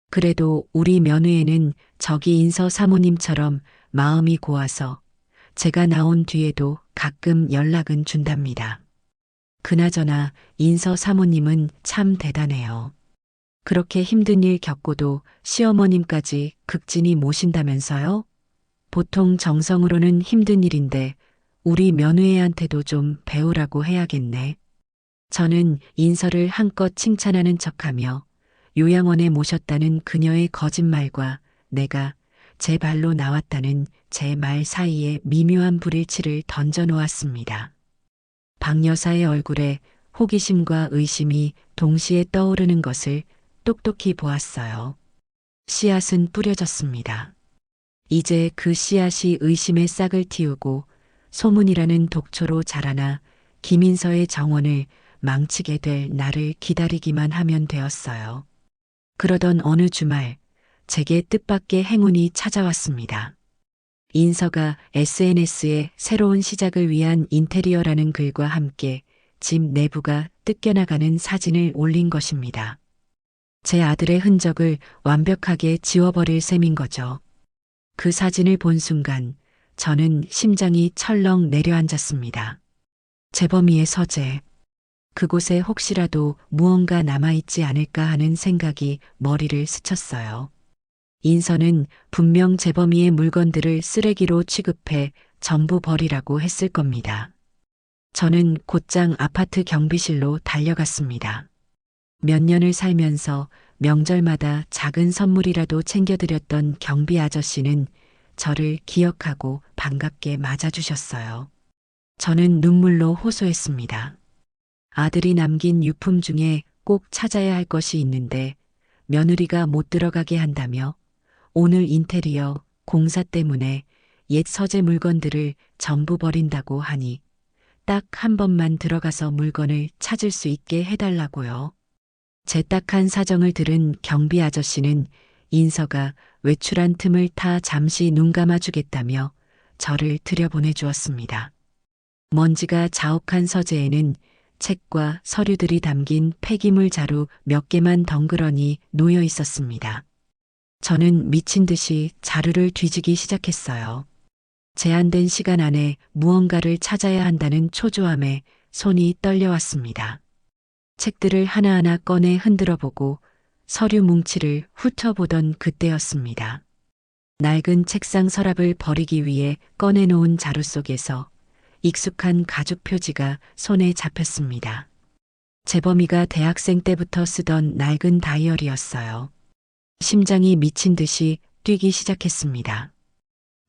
[SPEAKER 1] 그래도 우리 며느에는 저기 인서 사모님처럼 마음이 고와서 제가 나온 뒤에도 가끔 연락은 준답니다. 그나저나 인서 사모님은 참 대단해요. 그렇게 힘든 일 겪고도 시어머님까지 극진히 모신다면서요? 보통 정성으로는 힘든 일인데 우리 며느애한테도 좀 배우라고 해야겠네. 저는 인서를 한껏 칭찬하는 척하며 요양원에 모셨다는 그녀의 거짓말과 내가 제 발로 나왔다는 제 말 사이에 미묘한 불일치를 던져 놓았습니다. 박 여사의 얼굴에 호기심과 의심이 동시에 떠오르는 것을 똑똑히 보았어요. 씨앗은 뿌려졌습니다. 이제 그 씨앗이 의심의 싹을 틔우고 소문이라는 독초로 자라나 김인서의 정원을 망치게 될 나를 기다리기만 하면 되었어요. 그러던 어느 주말 제게 뜻밖의 행운이 찾아왔습니다. 인서가 SNS에 새로운 시작을 위한 인테리어라는 글과 함께 집 내부가 뜯겨나가는 사진을 올린 것입니다. 제 아들의 흔적을 완벽하게 지워버릴 셈인 거죠. 그 사진을 본 순간 저는 심장이 철렁 내려앉았습니다. 재범이의 서재. 그곳에 혹시라도 무언가 남아있지 않을까 하는 생각이 머리를 스쳤어요. 인서는 분명 재범이의 물건들을 쓰레기로 취급해 전부 버리라고 했을 겁니다. 저는 곧장 아파트 경비실로 달려갔습니다. 몇 년을 살면서 명절마다 작은 선물이라도 챙겨드렸던 경비 아저씨는 저를 기억하고 반갑게 맞아주셨어요. 저는 눈물로 호소했습니다. 아들이 남긴 유품 중에 꼭 찾아야 할 것이 있는데 며느리가 못 들어가게 한다며 오늘 인테리어 공사 때문에 옛 서재 물건들을 전부 버린다고 하니 딱 한 번만 들어가서 물건을 찾을 수 있게 해달라고요. 제 딱한 사정을 들은 경비 아저씨는 인서가 외출한 틈을 타 잠시 눈 감아주겠다며 저를 들여보내 주었습니다. 먼지가 자욱한 서재에는 책과 서류들이 담긴 폐기물 자루 몇 개만 덩그러니 놓여 있었습니다. 저는 미친 듯이 자루를 뒤지기 시작했어요. 제한된 시간 안에 무언가를 찾아야 한다는 초조함에 손이 떨려왔습니다. 책들을 하나하나 꺼내 흔들어 보고 서류 뭉치를 훑어보던 그때였습니다. 낡은 책상 서랍을 버리기 위해 꺼내놓은 자루 속에서 익숙한 가죽 표지가 손에 잡혔습니다. 재범이가 대학생 때부터 쓰던 낡은 다이어리였어요. 심장이 미친 듯이 뛰기 시작했습니다.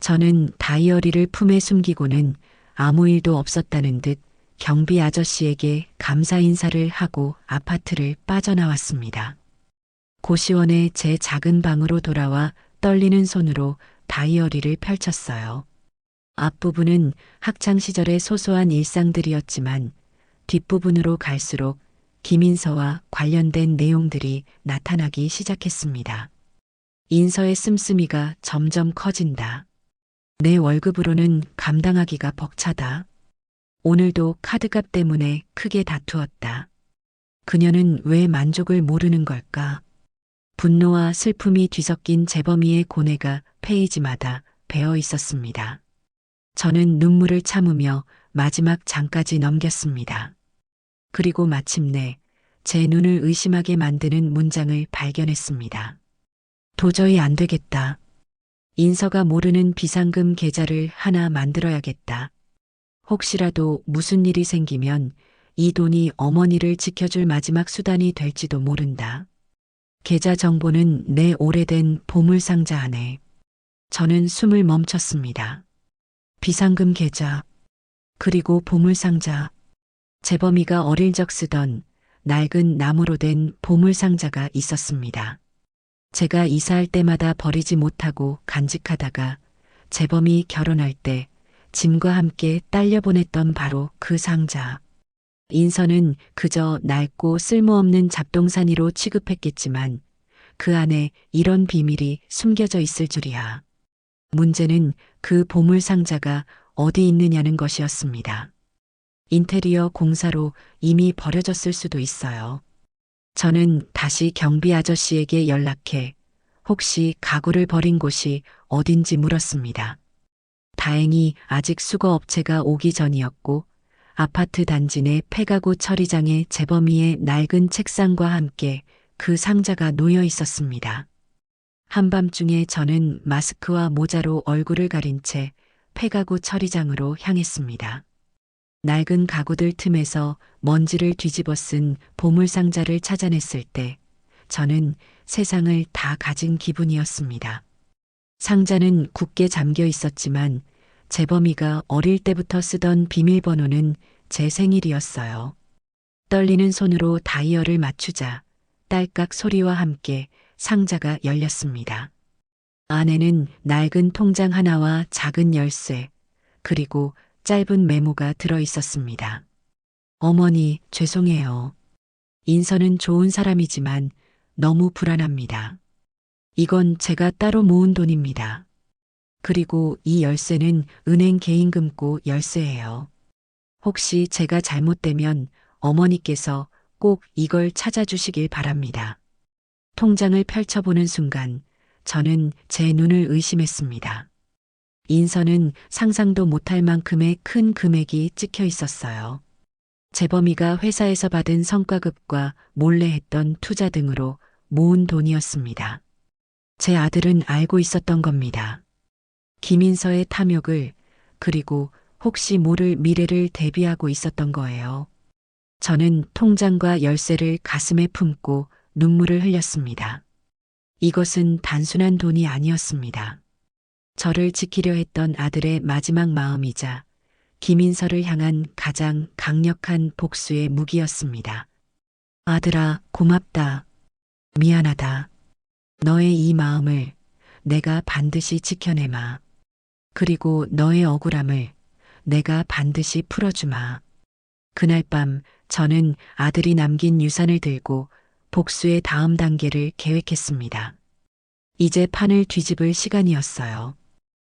[SPEAKER 1] 저는 다이어리를 품에 숨기고는 아무 일도 없었다는 듯 경비 아저씨에게 감사 인사를 하고 아파트를 빠져나왔습니다. 고시원의 제 작은 방으로 돌아와 떨리는 손으로 다이어리를 펼쳤어요. 앞부분은 학창시절의 소소한 일상들이었지만 뒷부분으로 갈수록 김인서와 관련된 내용들이 나타나기 시작했습니다. 인서의 씀씀이가 점점 커진다. 내 월급으로는 감당하기가 벅차다. 오늘도 카드값 때문에 크게 다투었다. 그녀는 왜 만족을 모르는 걸까? 분노와 슬픔이 뒤섞인 재범이의 고뇌가 페이지마다 배어 있었습니다. 저는 눈물을 참으며 마지막 장까지 넘겼습니다. 그리고 마침내 제 눈을 의심하게 만드는 문장을 발견했습니다. 도저히 안 되겠다. 인서가 모르는 비상금 계좌를 하나 만들어야겠다. 혹시라도 무슨 일이 생기면 이 돈이 어머니를 지켜줄 마지막 수단이 될지도 모른다. 계좌 정보는 내 오래된 보물상자 안에. 저는 숨을 멈췄습니다. 비상금 계좌, 그리고 보물상자. 재범이가 어릴 적 쓰던 낡은 나무로 된 보물상자가 있었습니다. 제가 이사할 때마다 버리지 못하고 간직하다가 재범이 결혼할 때 짐과 함께 딸려보냈던 바로 그 상자. 인서는 그저 낡고 쓸모없는 잡동사니로 취급했겠지만 그 안에 이런 비밀이 숨겨져 있을 줄이야. 문제는 그 보물상자가 어디 있느냐는 것이었습니다. 인테리어 공사로 이미 버려졌을 수도 있어요. 저는 다시 경비 아저씨에게 연락해 혹시 가구를 버린 곳이 어딘지 물었습니다. 다행히 아직 수거업체가 오기 전이었고 아파트 단지 내 폐가구 처리장에 재범이의 낡은 책상과 함께 그 상자가 놓여 있었습니다. 한밤중에 저는 마스크와 모자로 얼굴을 가린 채 폐가구 처리장으로 향했습니다. 낡은 가구들 틈에서 먼지를 뒤집어 쓴 보물상자를 찾아냈을 때 저는 세상을 다 가진 기분이었습니다. 상자는 굳게 잠겨 있었지만 재범이가 어릴 때부터 쓰던 비밀번호는 제 생일이었어요. 떨리는 손으로 다이얼을 맞추자 딸깍 소리와 함께 상자가 열렸습니다. 안에는 낡은 통장 하나와 작은 열쇠, 그리고 짧은 메모가 들어 있었습니다. 어머니, 죄송해요. 인서는 좋은 사람이지만 너무 불안합니다. 이건 제가 따로 모은 돈입니다. 그리고 이 열쇠는 은행 개인금고 열쇠예요. 혹시 제가 잘못되면 어머니께서 꼭 이걸 찾아주시길 바랍니다. 통장을 펼쳐보는 순간 저는 제 눈을 의심했습니다. 인서는 상상도 못할 만큼의 큰 금액이 찍혀 있었어요. 재범이가 회사에서 받은 성과급과 몰래 했던 투자 등으로 모은 돈이었습니다. 제 아들은 알고 있었던 겁니다. 김인서의 탐욕을, 그리고 혹시 모를 미래를 대비하고 있었던 거예요. 저는 통장과 열쇠를 가슴에 품고 눈물을 흘렸습니다. 이것은 단순한 돈이 아니었습니다. 저를 지키려 했던 아들의 마지막 마음이자 김인서를 향한 가장 강력한 복수의 무기였습니다. 아들아, 고맙다. 미안하다. 너의 이 마음을 내가 반드시 지켜내마. 그리고 너의 억울함을 내가 반드시 풀어주마. 그날 밤 저는 아들이 남긴 유산을 들고 복수의 다음 단계를 계획했습니다. 이제 판을 뒤집을 시간이었어요.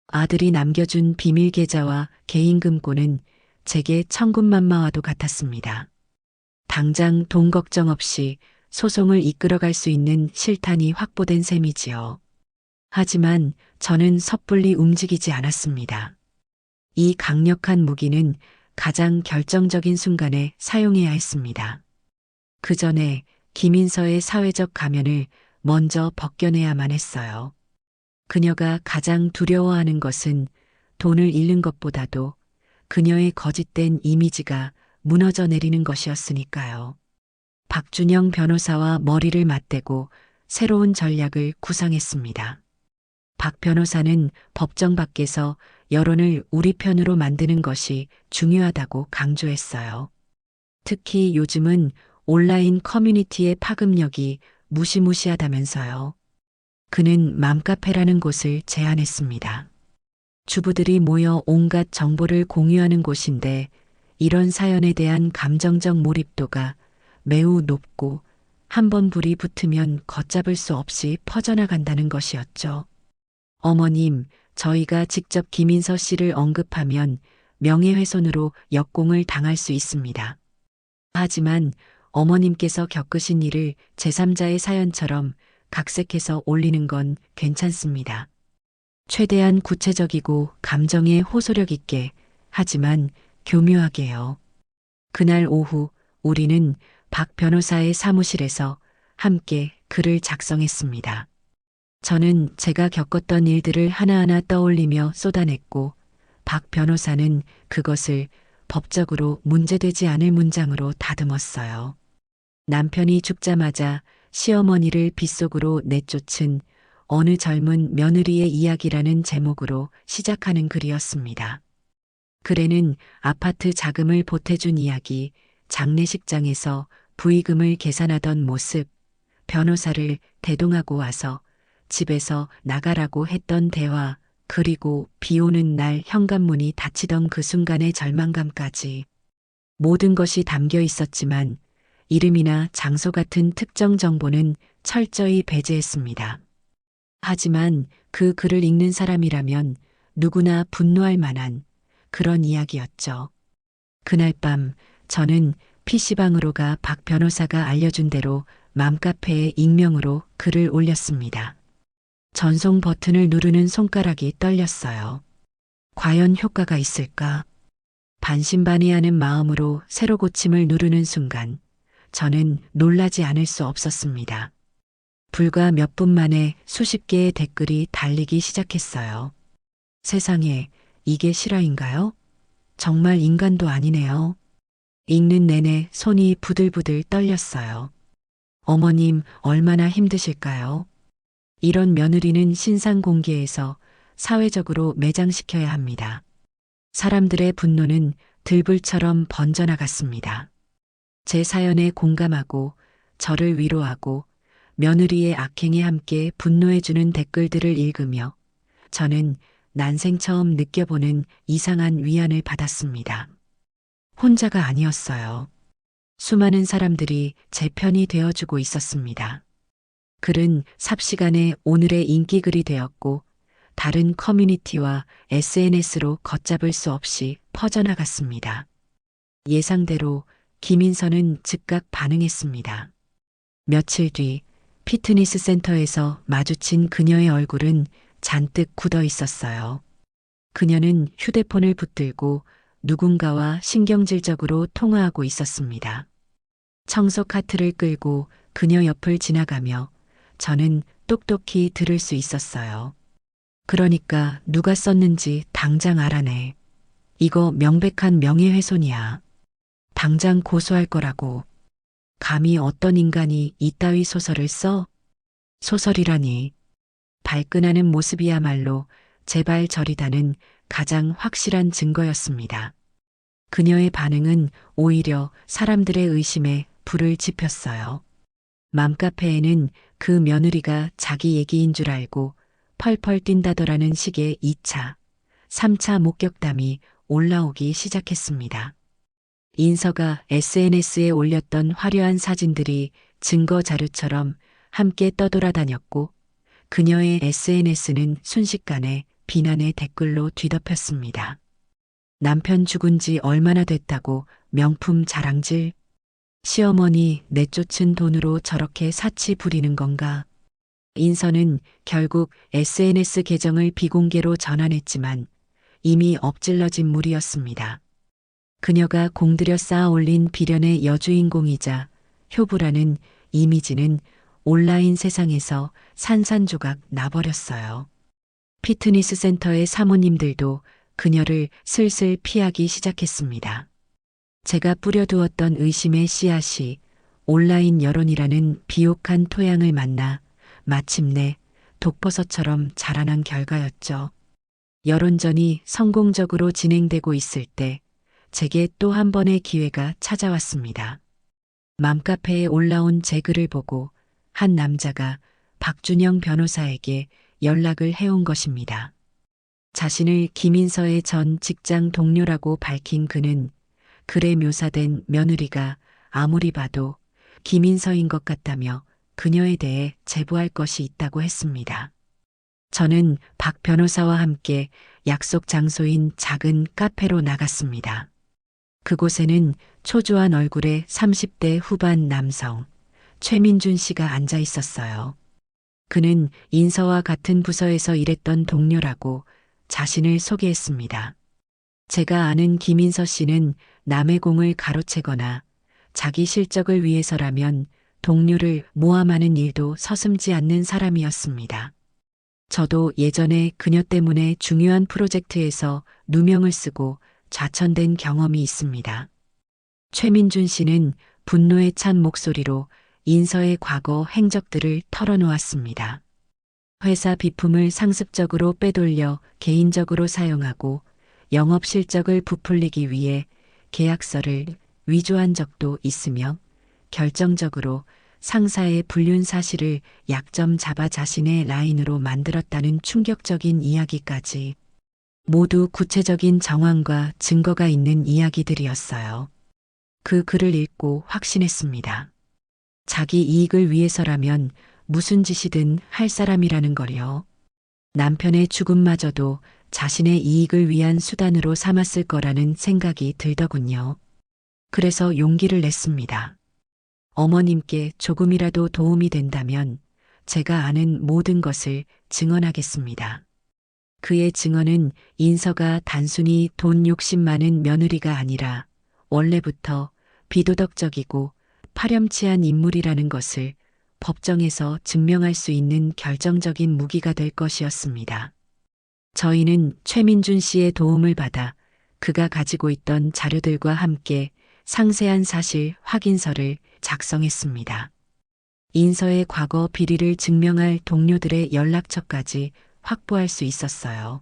[SPEAKER 1] 아들이 남겨준 비밀 계좌와 개인 금고는 제게 천군만마와도 같았습니다. 당장 돈 걱정 없이 소송을 이끌어갈 수 있는 실탄이 확보된 셈이지요. 하지만 저는 섣불리 움직이지 않았습니다. 이 강력한 무기는 가장 결정적인 순간에 사용해야 했습니다. 그 전에 김인서의 사회적 가면을 먼저 벗겨내야만 했어요. 그녀가 가장 두려워하는 것은 돈을 잃는 것보다도 그녀의 거짓된 이미지가 무너져 내리는 것이었으니까요. 박준영 변호사와 머리를 맞대고 새로운 전략을 구상했습니다. 박 변호사는 법정 밖에서 여론을 우리 편으로 만드는 것이 중요하다고 강조했어요. 특히 요즘은 온라인 커뮤니티의 파급력이 무시무시하다면서요. 그는 맘카페라는 곳을 제안했습니다. 주부들이 모여 온갖 정보를 공유하는 곳인데 이런 사연에 대한 감정적 몰입도가 매우 높고 한 번 불이 붙으면 걷잡을 수 없이 퍼져나간다는 것이었죠. 어머님, 저희가 직접 김인서 씨를 언급하면 명예훼손으로 역공을 당할 수 있습니다. 하지만 어머님께서 겪으신 일을 제3자의 사연처럼 각색해서 올리는 건 괜찮습니다. 최대한 구체적이고 감정에 호소력 있게, 하지만 교묘하게요. 그날 오후 우리는 박 변호사의 사무실에서 함께 글을 작성했습니다. 저는 제가 겪었던 일들을 하나하나 떠올리며 쏟아냈고 박 변호사는 그것을 법적으로 문제되지 않을 문장으로 다듬었어요. 남편이 죽자마자 시어머니를 빗속으로 내쫓은 어느 젊은 며느리의 이야기라는 제목으로 시작하는 글이었습니다. 글에는 아파트 자금을 보태준 이야기, 장례식장에서 부의금을 계산하던 모습, 변호사를 대동하고 와서 집에서 나가라고 했던 대화, 그리고 비 오는 날 현관문이 닫히던 그 순간의 절망감까지 모든 것이 담겨 있었지만 이름이나 장소 같은 특정 정보는 철저히 배제했습니다. 하지만 그 글을 읽는 사람이라면 누구나 분노할 만한 그런 이야기였죠. 그날 밤 저는 PC방으로 가 박 변호사가 알려준 대로 맘카페에 익명으로 글을 올렸습니다. 전송 버튼을 누르는 손가락이 떨렸어요. 과연 효과가 있을까? 반신반의하는 마음으로 새로 고침을 누르는 순간 저는 놀라지 않을 수 없었습니다. 불과 몇 분 만에 수십 개의 댓글이 달리기 시작했어요. 세상에, 이게 실화인가요? 정말 인간도 아니네요. 읽는 내내 손이 부들부들 떨렸어요. 어머님, 얼마나 힘드실까요? 이런 며느리는 신상 공개에서 사회적으로 매장시켜야 합니다. 사람들의 분노는 들불처럼 번져나갔습니다. 제 사연에 공감하고 저를 위로하고 며느리의 악행에 함께 분노해주는 댓글들을 읽으며 저는 난생 처음 느껴보는 이상한 위안을 받았습니다. 혼자가 아니었어요. 수많은 사람들이 제 편이 되어주고 있었습니다. 글은 삽시간에 오늘의 인기글이 되었고 다른 커뮤니티와 SNS로 걷잡을 수 없이 퍼져나갔습니다. 예상대로 김인서는 즉각 반응했습니다. 며칠 뒤 피트니스 센터에서 마주친 그녀의 얼굴은 잔뜩 굳어 있었어요. 그녀는 휴대폰을 붙들고 누군가와 신경질적으로 통화하고 있었습니다. 청소 카트를 끌고 그녀 옆을 지나가며 저는 똑똑히 들을 수 있었어요. 그러니까 누가 썼는지 당장 알아내. 이거 명백한 명예훼손이야. 당장 고소할 거라고. 감히 어떤 인간이 이따위 소설을 써? 소설이라니. 발끈하는 모습이야말로 제발 저리다는 가장 확실한 증거였습니다. 그녀의 반응은 오히려 사람들의 의심에 불을 지폈어요. 맘카페에는 그 며느리가 자기 얘기인 줄 알고 펄펄 뛴다더라는 식의 2차, 3차 목격담이 올라오기 시작했습니다. 인서가 SNS에 올렸던 화려한 사진들이 증거 자료처럼 함께 떠돌아다녔고 그녀의 SNS는 순식간에 비난의 댓글로 뒤덮였습니다. 남편 죽은 지 얼마나 됐다고 명품 자랑질. 시어머니 내쫓은 돈으로 저렇게 사치 부리는 건가. 인선은 결국 SNS 계정을 비공개로 전환했지만 이미 엎질러진 물이었습니다. 그녀가 공들여 쌓아 올린 비련의 여주인공이자 효부라는 이미지는 온라인 세상에서 산산조각 나버렸어요. 피트니스 센터의 사모님들도 그녀를 슬슬 피하기 시작했습니다. 제가 뿌려두었던 의심의 씨앗이 온라인 여론이라는 비옥한 토양을 만나 마침내 독버섯처럼 자라난 결과였죠. 여론전이 성공적으로 진행되고 있을 때 제게 또 한 번의 기회가 찾아왔습니다. 맘카페에 올라온 제 글을 보고 한 남자가 박준영 변호사에게 연락을 해온 것입니다. 자신을 김인서의 전 직장 동료라고 밝힌 그는 글에 묘사된 며느리가 아무리 봐도 김인서인 것 같다며 그녀에 대해 제보할 것이 있다고 했습니다. 저는 박 변호사와 함께 약속 장소인 작은 카페로 나갔습니다. 그곳에는 초조한 얼굴의 30대 후반 남성 최민준 씨가 앉아 있었어요. 그는 인서와 같은 부서에서 일했던 동료라고 자신을 소개했습니다. 제가 아는 김인서 씨는 남의 공을 가로채거나 자기 실적을 위해서라면 동료를 모함하는 일도 서슴지 않는 사람이었습니다. 저도 예전에 그녀 때문에 중요한 프로젝트에서 누명을 쓰고 좌천된 경험이 있습니다. 최민준 씨는 분노에 찬 목소리로 인서의 과거 행적들을 털어놓았습니다. 회사 비품을 상습적으로 빼돌려 개인적으로 사용하고 영업 실적을 부풀리기 위해 계약서를 위조한 적도 있으며 결정적으로 상사의 불륜 사실을 약점 잡아 자신의 라인으로 만들었다는 충격적인 이야기까지 모두 구체적인 정황과 증거가 있는 이야기들이었어요. 그 글을 읽고 확신했습니다. 자기 이익을 위해서라면 무슨 짓이든 할 사람이라는 거요. 남편의 죽음마저도 자신의 이익을 위한 수단으로 삼았을 거라는 생각이 들더군요. 그래서 용기를 냈습니다. 어머님께 조금이라도 도움이 된다면 제가 아는 모든 것을 증언하겠습니다. 그의 증언은 인서가 단순히 돈 욕심 많은 며느리가 아니라 원래부터 비도덕적이고 파렴치한 인물이라는 것을 법정에서 증명할 수 있는 결정적인 무기가 될 것이었습니다. 저희는 최민준 씨의 도움을 받아 그가 가지고 있던 자료들과 함께 상세한 사실 확인서를 작성했습니다. 인서의 과거 비리를 증명할 동료들의 연락처까지 확보할 수 있었어요.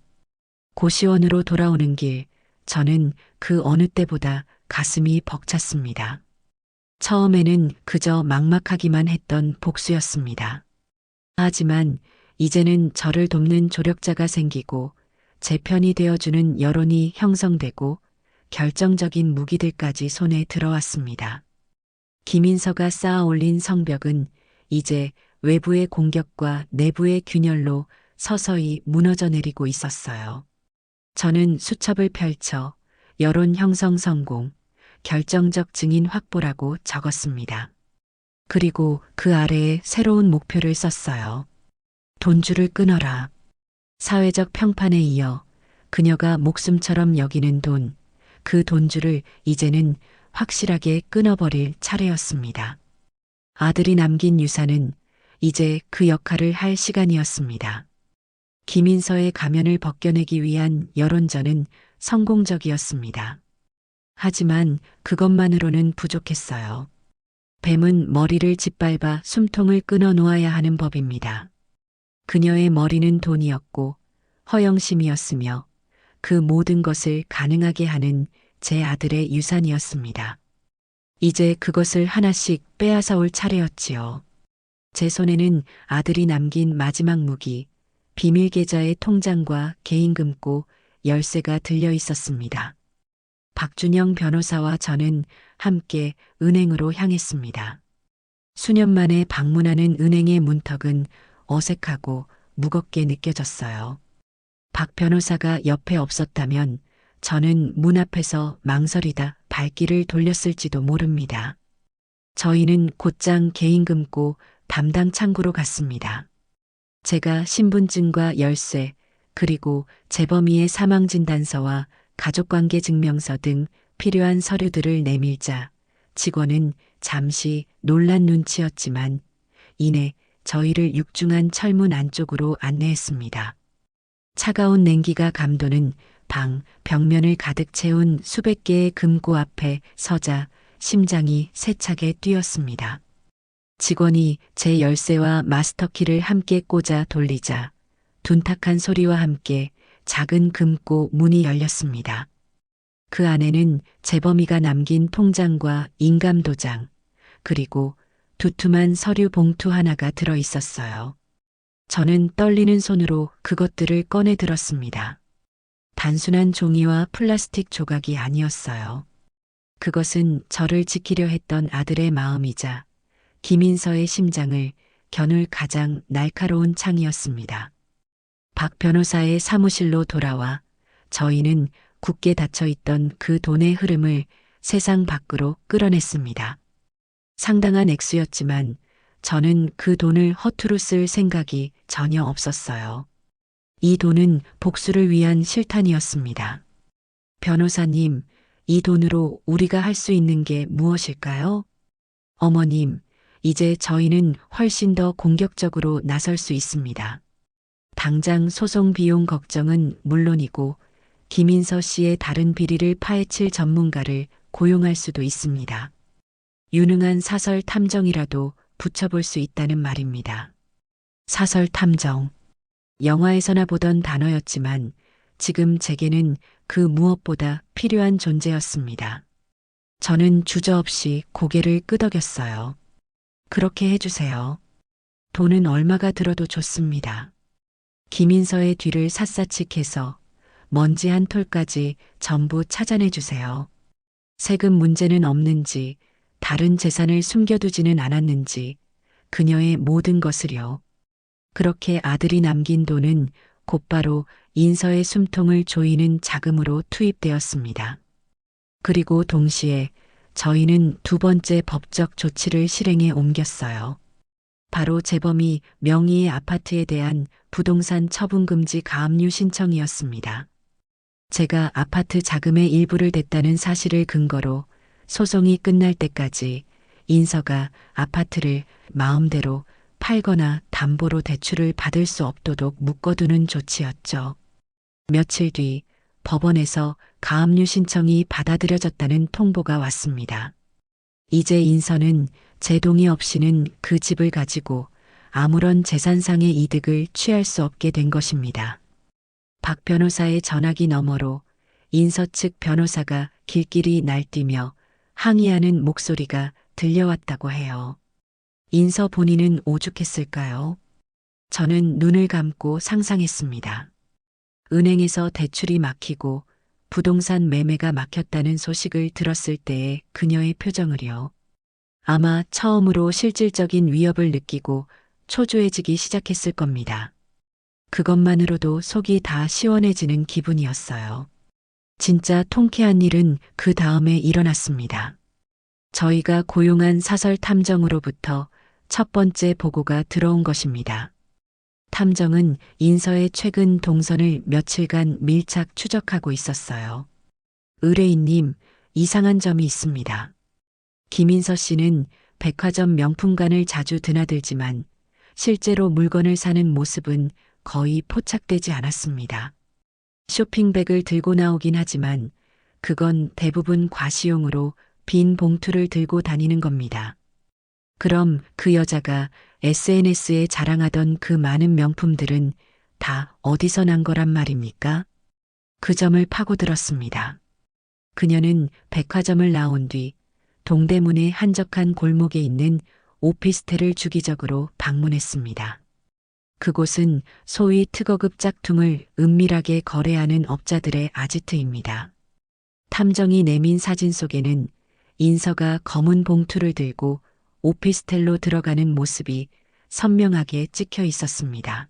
[SPEAKER 1] 고시원으로 돌아오는 길, 저는 그 어느 때보다 가슴이 벅찼습니다. 처음에는 그저 막막하기만 했던 복수였습니다. 하지만 이제는 저를 돕는 조력자가 생기고 제 편이 되어주는 여론이 형성되고 결정적인 무기들까지 손에 들어왔습니다. 김인서가 쌓아 올린 성벽은 이제 외부의 공격과 내부의 균열로 서서히 무너져 내리고 있었어요. 저는 수첩을 펼쳐 여론 형성 성공, 결정적 증인 확보라고 적었습니다. 그리고 그 아래에 새로운 목표를 썼어요. 돈줄을 끊어라. 사회적 평판에 이어 그녀가 목숨처럼 여기는 돈, 그 돈줄을 이제는 확실하게 끊어버릴 차례였습니다. 아들이 남긴 유산은 이제 그 역할을 할 시간이었습니다. 김인서의 가면을 벗겨내기 위한 여론전은 성공적이었습니다. 하지만 그것만으로는 부족했어요. 뱀은 머리를 짓밟아 숨통을 끊어 놓아야 하는 법입니다. 그녀의 머리는 돈이었고 허영심이었으며 그 모든 것을 가능하게 하는 제 아들의 유산이었습니다. 이제 그것을 하나씩 빼앗아 올 차례였지요. 제 손에는 아들이 남긴 마지막 무기, 비밀 계좌의 통장과 개인금고 열쇠가 들려 있었습니다. 박준영 변호사와 저는 함께 은행으로 향했습니다. 수년 만에 방문하는 은행의 문턱은 어색하고 무겁게 느껴졌어요. 박 변호사가 옆에 없었다면 저는 문 앞에서 망설이다 발길을 돌렸을지도 모릅니다. 저희는 곧장 개인 금고 담당 창구로 갔습니다. 제가 신분증과 열쇠, 그리고 재범이의 사망진단서와 가족관계 증명서 등 필요한 서류들을 내밀자 직원은 잠시 놀란 눈치였지만 이내 저희를 육중한 철문 안쪽으로 안내했습니다. 차가운 냉기가 감도는 방 벽면을 가득 채운 수백 개의 금고 앞에 서자 심장이 세차게 뛰었습니다. 직원이 제 열쇠와 마스터키를 함께 꽂아 돌리자 둔탁한 소리와 함께 작은 금고 문이 열렸습니다. 그 안에는 재범이가 남긴 통장과 인감도장, 그리고 두툼한 서류 봉투 하나가 들어 있었어요. 저는 떨리는 손으로 그것들을 꺼내 들었습니다. 단순한 종이와 플라스틱 조각이 아니었어요. 그것은 저를 지키려 했던 아들의 마음이자 김인서의 심장을 겨눌 가장 날카로운 창이었습니다. 박 변호사의 사무실로 돌아와 저희는 굳게 닫혀있던 그 돈의 흐름을 세상 밖으로 끌어냈습니다. 상당한 액수였지만 저는 그 돈을 허투루 쓸 생각이 전혀 없었어요. 이 돈은 복수를 위한 실탄이었습니다. 변호사님, 이 돈으로 우리가 할 수 있는 게 무엇일까요? 어머님, 이제 저희는 훨씬 더 공격적으로 나설 수 있습니다. 당장 소송 비용 걱정은 물론이고 김인서 씨의 다른 비리를 파헤칠 전문가를 고용할 수도 있습니다. 유능한 사설 탐정이라도 붙여볼 수 있다는 말입니다. 사설 탐정. 영화에서나 보던 단어였지만 지금 제게는 그 무엇보다 필요한 존재였습니다. 저는 주저없이 고개를 끄덕였어요. 그렇게 해주세요. 돈은 얼마가 들어도 좋습니다. 김인서의 뒤를 샅샅이 캐서 먼지 한 톨까지 전부 찾아내주세요. 세금 문제는 없는지, 다른 재산을 숨겨두지는 않았는지, 그녀의 모든 것을요. 그렇게 아들이 남긴 돈은 곧바로 인서의 숨통을 조이는 자금으로 투입되었습니다. 그리고 동시에 저희는 두 번째 법적 조치를 실행에 옮겼어요. 바로 재범이 명의의 아파트에 대한 부동산 처분금지 가압류 신청이었습니다. 제가 아파트 자금의 일부를 댔다는 사실을 근거로 소송이 끝날 때까지 인서가 아파트를 마음대로 팔거나 담보로 대출을 받을 수 없도록 묶어두는 조치였죠. 며칠 뒤 법원에서 가압류 신청이 받아들여졌다는 통보가 왔습니다. 이제 인서는 제 동의 없이는 그 집을 가지고 아무런 재산상의 이득을 취할 수 없게 된 것입니다. 박 변호사의 전화기 너머로 인서 측 변호사가 길길이 날뛰며 항의하는 목소리가 들려왔다고 해요. 인서 본인은 오죽했을까요? 저는 눈을 감고 상상했습니다. 은행에서 대출이 막히고 부동산 매매가 막혔다는 소식을 들었을 때의 그녀의 표정을요. 아마 처음으로 실질적인 위협을 느끼고 초조해지기 시작했을 겁니다. 그것만으로도 속이 다 시원해지는 기분이었어요. 진짜 통쾌한 일은 그 다음에 일어났습니다. 저희가 고용한 사설 탐정으로부터 첫 번째 보고가 들어온 것입니다. 탐정은 인서의 최근 동선을 며칠간 밀착 추적하고 있었어요. 의뢰인님, 이상한 점이 있습니다. 김인서 씨는 백화점 명품관을 자주 드나들지만 실제로 물건을 사는 모습은 거의 포착되지 않았습니다. 쇼핑백을 들고 나오긴 하지만 그건 대부분 과시용으로 빈 봉투를 들고 다니는 겁니다. 그럼 그 여자가 SNS에 자랑하던 그 많은 명품들은 다 어디서 난 거란 말입니까? 그 점을 파고들었습니다. 그녀는 백화점을 나온 뒤 동대문의 한적한 골목에 있는 오피스텔을 주기적으로 방문했습니다. 그곳은 소위 특허급 짝퉁을 은밀하게 거래하는 업자들의 아지트입니다. 탐정이 내민 사진 속에는 인서가 검은 봉투를 들고 오피스텔로 들어가는 모습이 선명하게 찍혀 있었습니다.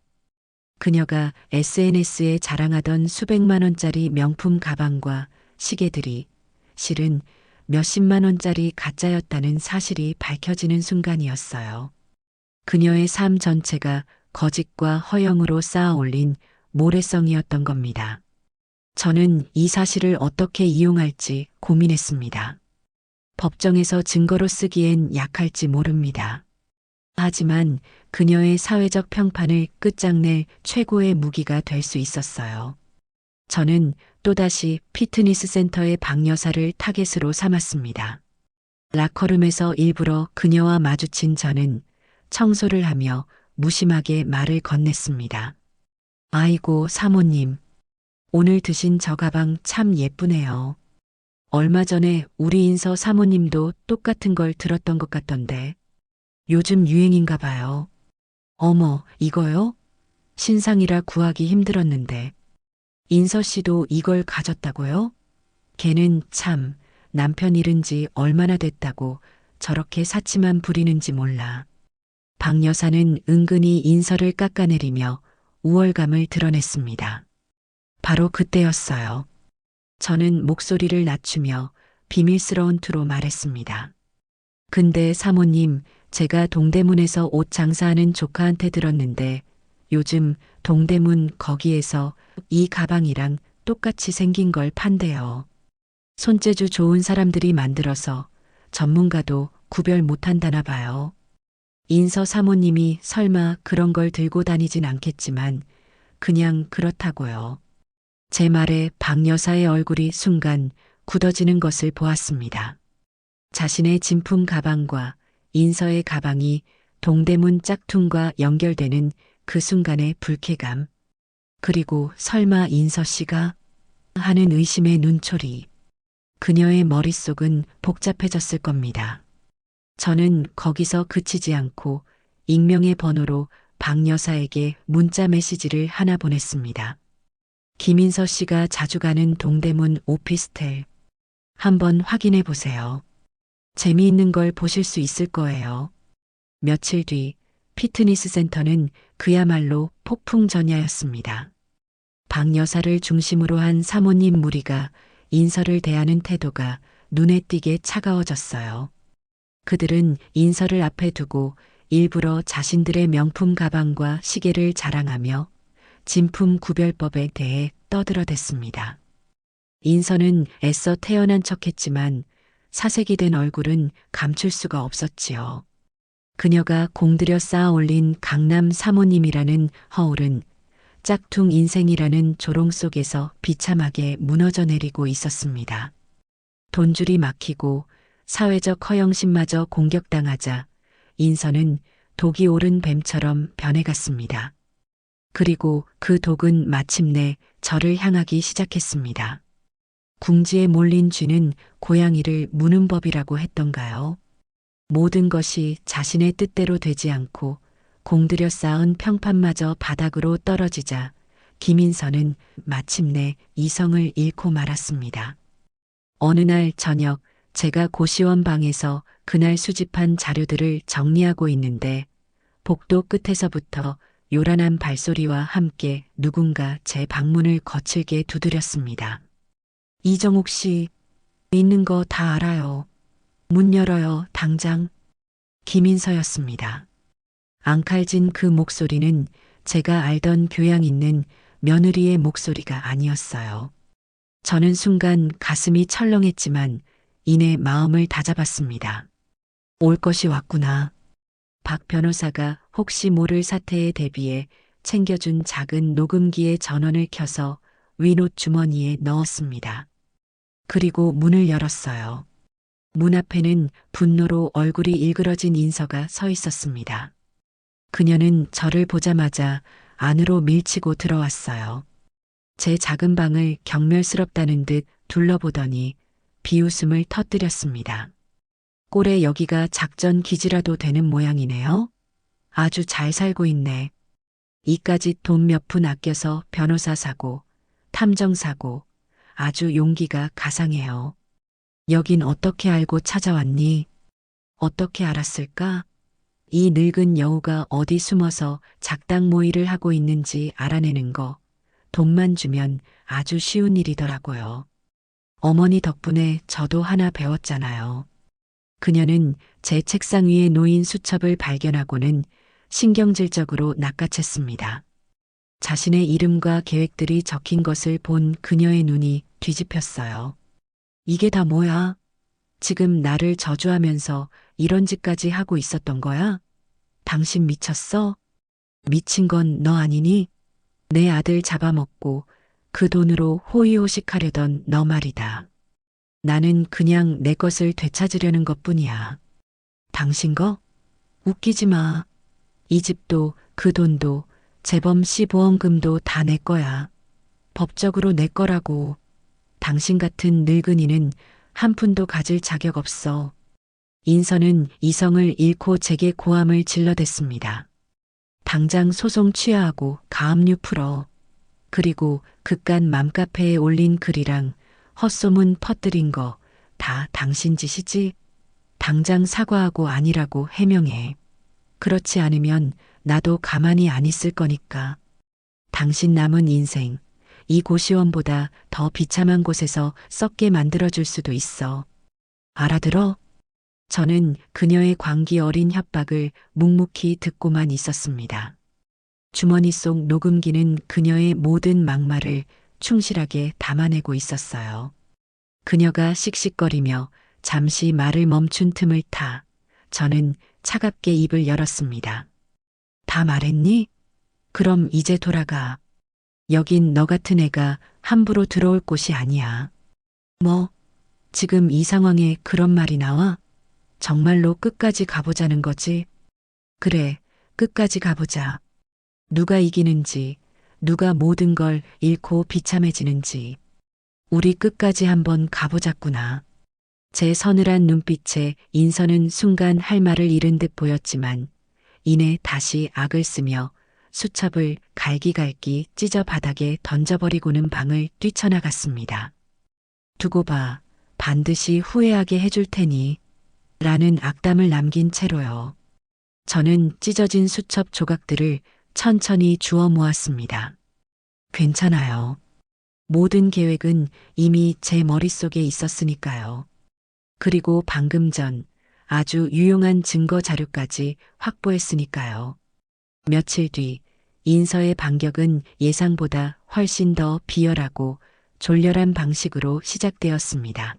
[SPEAKER 1] 그녀가 SNS에 자랑하던 수백만 원짜리 명품 가방과 시계들이 실은 몇십만 원짜리 가짜였다는 사실이 밝혀지는 순간이었어요. 그녀의 삶 전체가 거짓과 허영으로 쌓아 올린 모래성이었던 겁니다. 저는 이 사실을 어떻게 이용할지 고민했습니다. 법정에서 증거로 쓰기엔 약할지 모릅니다. 하지만 그녀의 사회적 평판을 끝장낼 최고의 무기가 될 수 있었어요. 저는 또다시 피트니스 센터의 박 여사를 타겟으로 삼았습니다. 라커룸에서 일부러 그녀와 마주친 저는 청소를 하며 무심하게 말을 건넸습니다. 아이고, 사모님. 오늘 드신 저 가방 참 예쁘네요. 얼마 전에 우리 인서 사모님도 똑같은 걸 들었던 것 같던데. 요즘 유행인가 봐요. 어머, 이거요? 신상이라 구하기 힘들었는데. 인서 씨도 이걸 가졌다고요? 걔는 참 남편 잃은 지 얼마나 됐다고 저렇게 사치만 부리는지 몰라. 박 여사는 은근히 인서를 깎아내리며 우월감을 드러냈습니다. 바로 그때였어요. 저는 목소리를 낮추며 비밀스러운 투로 말했습니다. 근데 사모님, 제가 동대문에서 옷 장사하는 조카한테 들었는데 요즘 동대문 거기에서 이 가방이랑 똑같이 생긴 걸 판대요. 손재주 좋은 사람들이 만들어서 전문가도 구별 못한다나 봐요. 인서 사모님이 설마 그런 걸 들고 다니진 않겠지만 그냥 그렇다고요. 제 말에 박 여사의 얼굴이 순간 굳어지는 것을 보았습니다. 자신의 진품 가방과 인서의 가방이 동대문 짝퉁과 연결되는 그 순간의 불쾌감. 그리고 설마 인서 씨가 하는 의심의 눈초리. 그녀의 머릿속은 복잡해졌을 겁니다. 저는 거기서 그치지 않고 익명의 번호로 박 여사에게 문자 메시지를 하나 보냈습니다. 김인서 씨가 자주 가는 동대문 오피스텔. 한번 확인해 보세요. 재미있는 걸 보실 수 있을 거예요. 며칠 뒤 피트니스 센터는 그야말로 폭풍전야였습니다. 박 여사를 중심으로 한 사모님 무리가 인서를 대하는 태도가 눈에 띄게 차가워졌어요. 그들은 인서를 앞에 두고 일부러 자신들의 명품 가방과 시계를 자랑하며 진품 구별법에 대해 떠들어댔습니다. 인서는 애써 태연한 척했지만 사색이 된 얼굴은 감출 수가 없었지요. 그녀가 공들여 쌓아 올린 강남 사모님이라는 허울은 짝퉁 인생이라는 조롱 속에서 비참하게 무너져 내리고 있었습니다. 돈줄이 막히고 사회적 허영심마저 공격당하자 인서는 독이 오른 뱀처럼 변해갔습니다. 그리고 그 독은 마침내 저를 향하기 시작했습니다. 궁지에 몰린 쥐는 고양이를 무는 법이라고 했던가요? 모든 것이 자신의 뜻대로 되지 않고 공들여 쌓은 평판마저 바닥으로 떨어지자 김인서는 마침내 이성을 잃고 말았습니다. 어느 날 저녁 제가 고시원 방에서 그날 수집한 자료들을 정리하고 있는데 복도 끝에서부터 요란한 발소리와 함께 누군가 제 방문을 거칠게 두드렸습니다. 이정옥 씨, 있는 거 다 알아요. 문 열어요, 당장. 김인서였습니다. 앙칼진 그 목소리는 제가 알던 교양 있는 며느리의 목소리가 아니었어요. 저는 순간 가슴이 철렁했지만 이내 마음을 다잡았습니다. 올 것이 왔구나. 박 변호사가 혹시 모를 사태에 대비해 챙겨준 작은 녹음기의 전원을 켜서 윈옷 주머니에 넣었습니다. 그리고 문을 열었어요. 문 앞에는 분노로 얼굴이 일그러진 인서가 서 있었습니다. 그녀는 저를 보자마자 안으로 밀치고 들어왔어요. 제 작은 방을 경멸스럽다는 듯 둘러보더니 비웃음을 터뜨렸습니다. 꼴에 여기가 작전 기지라도 되는 모양이네요. 아주 잘 살고 있네. 이까짓 돈 몇 푼 아껴서 변호사 사고, 탐정 사고, 아주 용기가 가상해요. 여긴 어떻게 알고 찾아왔니? 어떻게 알았을까? 이 늙은 여우가 어디 숨어서 작당 모의를 하고 있는지 알아내는 거, 돈만 주면 아주 쉬운 일이더라고요. 어머니 덕분에 저도 하나 배웠잖아요. 그녀는 제 책상 위에 놓인 수첩을 발견하고는 신경질적으로 낚아챘습니다. 자신의 이름과 계획들이 적힌 것을 본 그녀의 눈이 뒤집혔어요. 이게 다 뭐야? 지금 나를 저주하면서 이런 짓까지 하고 있었던 거야? 당신 미쳤어? 미친 건 너 아니니? 내 아들 잡아먹고 그 돈으로 호의호식하려던 너 말이다. 나는 그냥 내 것을 되찾으려는 것뿐이야. 당신 거? 웃기지 마. 이 집도 그 돈도 재범 씨 보험금도 다 내 거야. 법적으로 내 거라고. 당신 같은 늙은이는 한 푼도 가질 자격 없어. 인선은 이성을 잃고 제게 고함을 질러댔습니다. 당장 소송 취하하고 가압류 풀어. 그리고 그깟 맘카페에 올린 글이랑 헛소문 퍼뜨린 거 다 당신 짓이지? 당장 사과하고 아니라고 해명해. 그렇지 않으면 나도 가만히 안 있을 거니까. 당신 남은 인생, 이 고시원보다 더 비참한 곳에서 썩게 만들어줄 수도 있어. 알아들어? 저는 그녀의 광기 어린 협박을 묵묵히 듣고만 있었습니다. 주머니 속 녹음기는 그녀의 모든 막말을 충실하게 담아내고 있었어요. 그녀가 씩씩거리며 잠시 말을 멈춘 틈을 타 저는 차갑게 입을 열었습니다. 다 말했니? 그럼 이제 돌아가. 여긴 너 같은 애가 함부로 들어올 곳이 아니야. 뭐, 지금 이 상황에 그런 말이 나와? 정말로 끝까지 가보자는 거지? 그래, 끝까지 가보자. 누가 이기는지, 누가 모든 걸 잃고 비참해지는지. 우리 끝까지 한번 가보자꾸나. 제 서늘한 눈빛에 인선은 순간 할 말을 잃은 듯 보였지만 이내 다시 악을 쓰며 수첩을 갈기갈기 찢어 바닥에 던져버리고는 방을 뛰쳐나갔습니다. 두고 봐. 반드시 후회하게 해줄 테니. 라는 악담을 남긴 채로요. 저는 찢어진 수첩 조각들을 천천히 주워 모았습니다. 괜찮아요. 모든 계획은 이미 제 머릿속에 있었으니까요. 그리고 방금 전 아주 유용한 증거 자료까지 확보했으니까요. 며칠 뒤 인서의 반격은 예상보다 훨씬 더 비열하고 졸렬한 방식으로 시작되었습니다.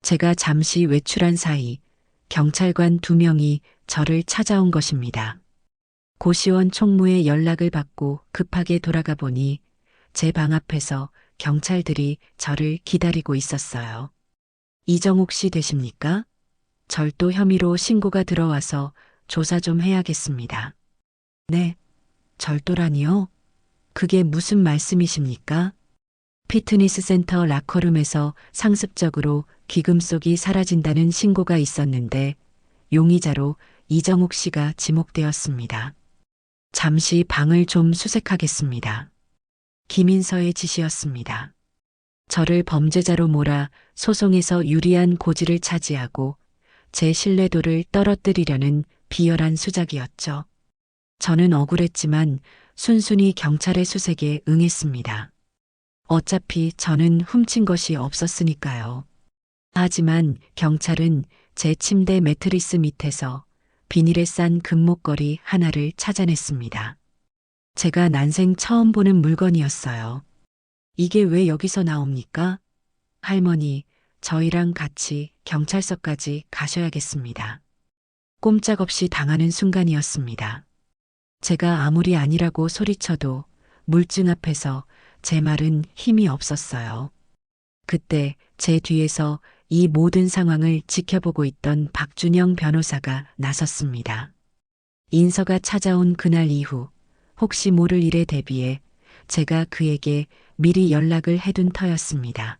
[SPEAKER 1] 제가 잠시 외출한 사이 경찰관 2명이 저를 찾아온 것입니다. 고시원 총무의 연락을 받고 급하게 돌아가 보니 제 방 앞에서 경찰들이 저를 기다리고 있었어요. 이정옥 씨 되십니까? 절도 혐의로 신고가 들어와서 조사 좀 해야겠습니다. 네, 절도라니요? 그게 무슨 말씀이십니까? 피트니스 센터 라커룸에서 상습적으로 귀금속이 사라진다는 신고가 있었는데 용의자로 이정옥 씨가 지목되었습니다. 잠시 방을 좀 수색하겠습니다. 김인서의 지시였습니다. 저를 범죄자로 몰아 소송에서 유리한 고지를 차지하고 제 신뢰도를 떨어뜨리려는 비열한 수작이었죠. 저는 억울했지만 순순히 경찰의 수색에 응했습니다. 어차피 저는 훔친 것이 없었으니까요. 하지만 경찰은 제 침대 매트리스 밑에서 비닐에 싼 금목걸이 하나를 찾아냈습니다. 제가 난생 처음 보는 물건이었어요. 이게 왜 여기서 나옵니까? 할머니, 저희랑 같이 경찰서까지 가셔야겠습니다. 꼼짝없이 당하는 순간이었습니다. 제가 아무리 아니라고 소리쳐도 물증 앞에서 제 말은 힘이 없었어요. 그때 제 뒤에서 이 모든 상황을 지켜보고 있던 박준영 변호사가 나섰습니다. 인서가 찾아온 그날 이후 혹시 모를 일에 대비해 제가 그에게 미리 연락을 해둔 터였습니다.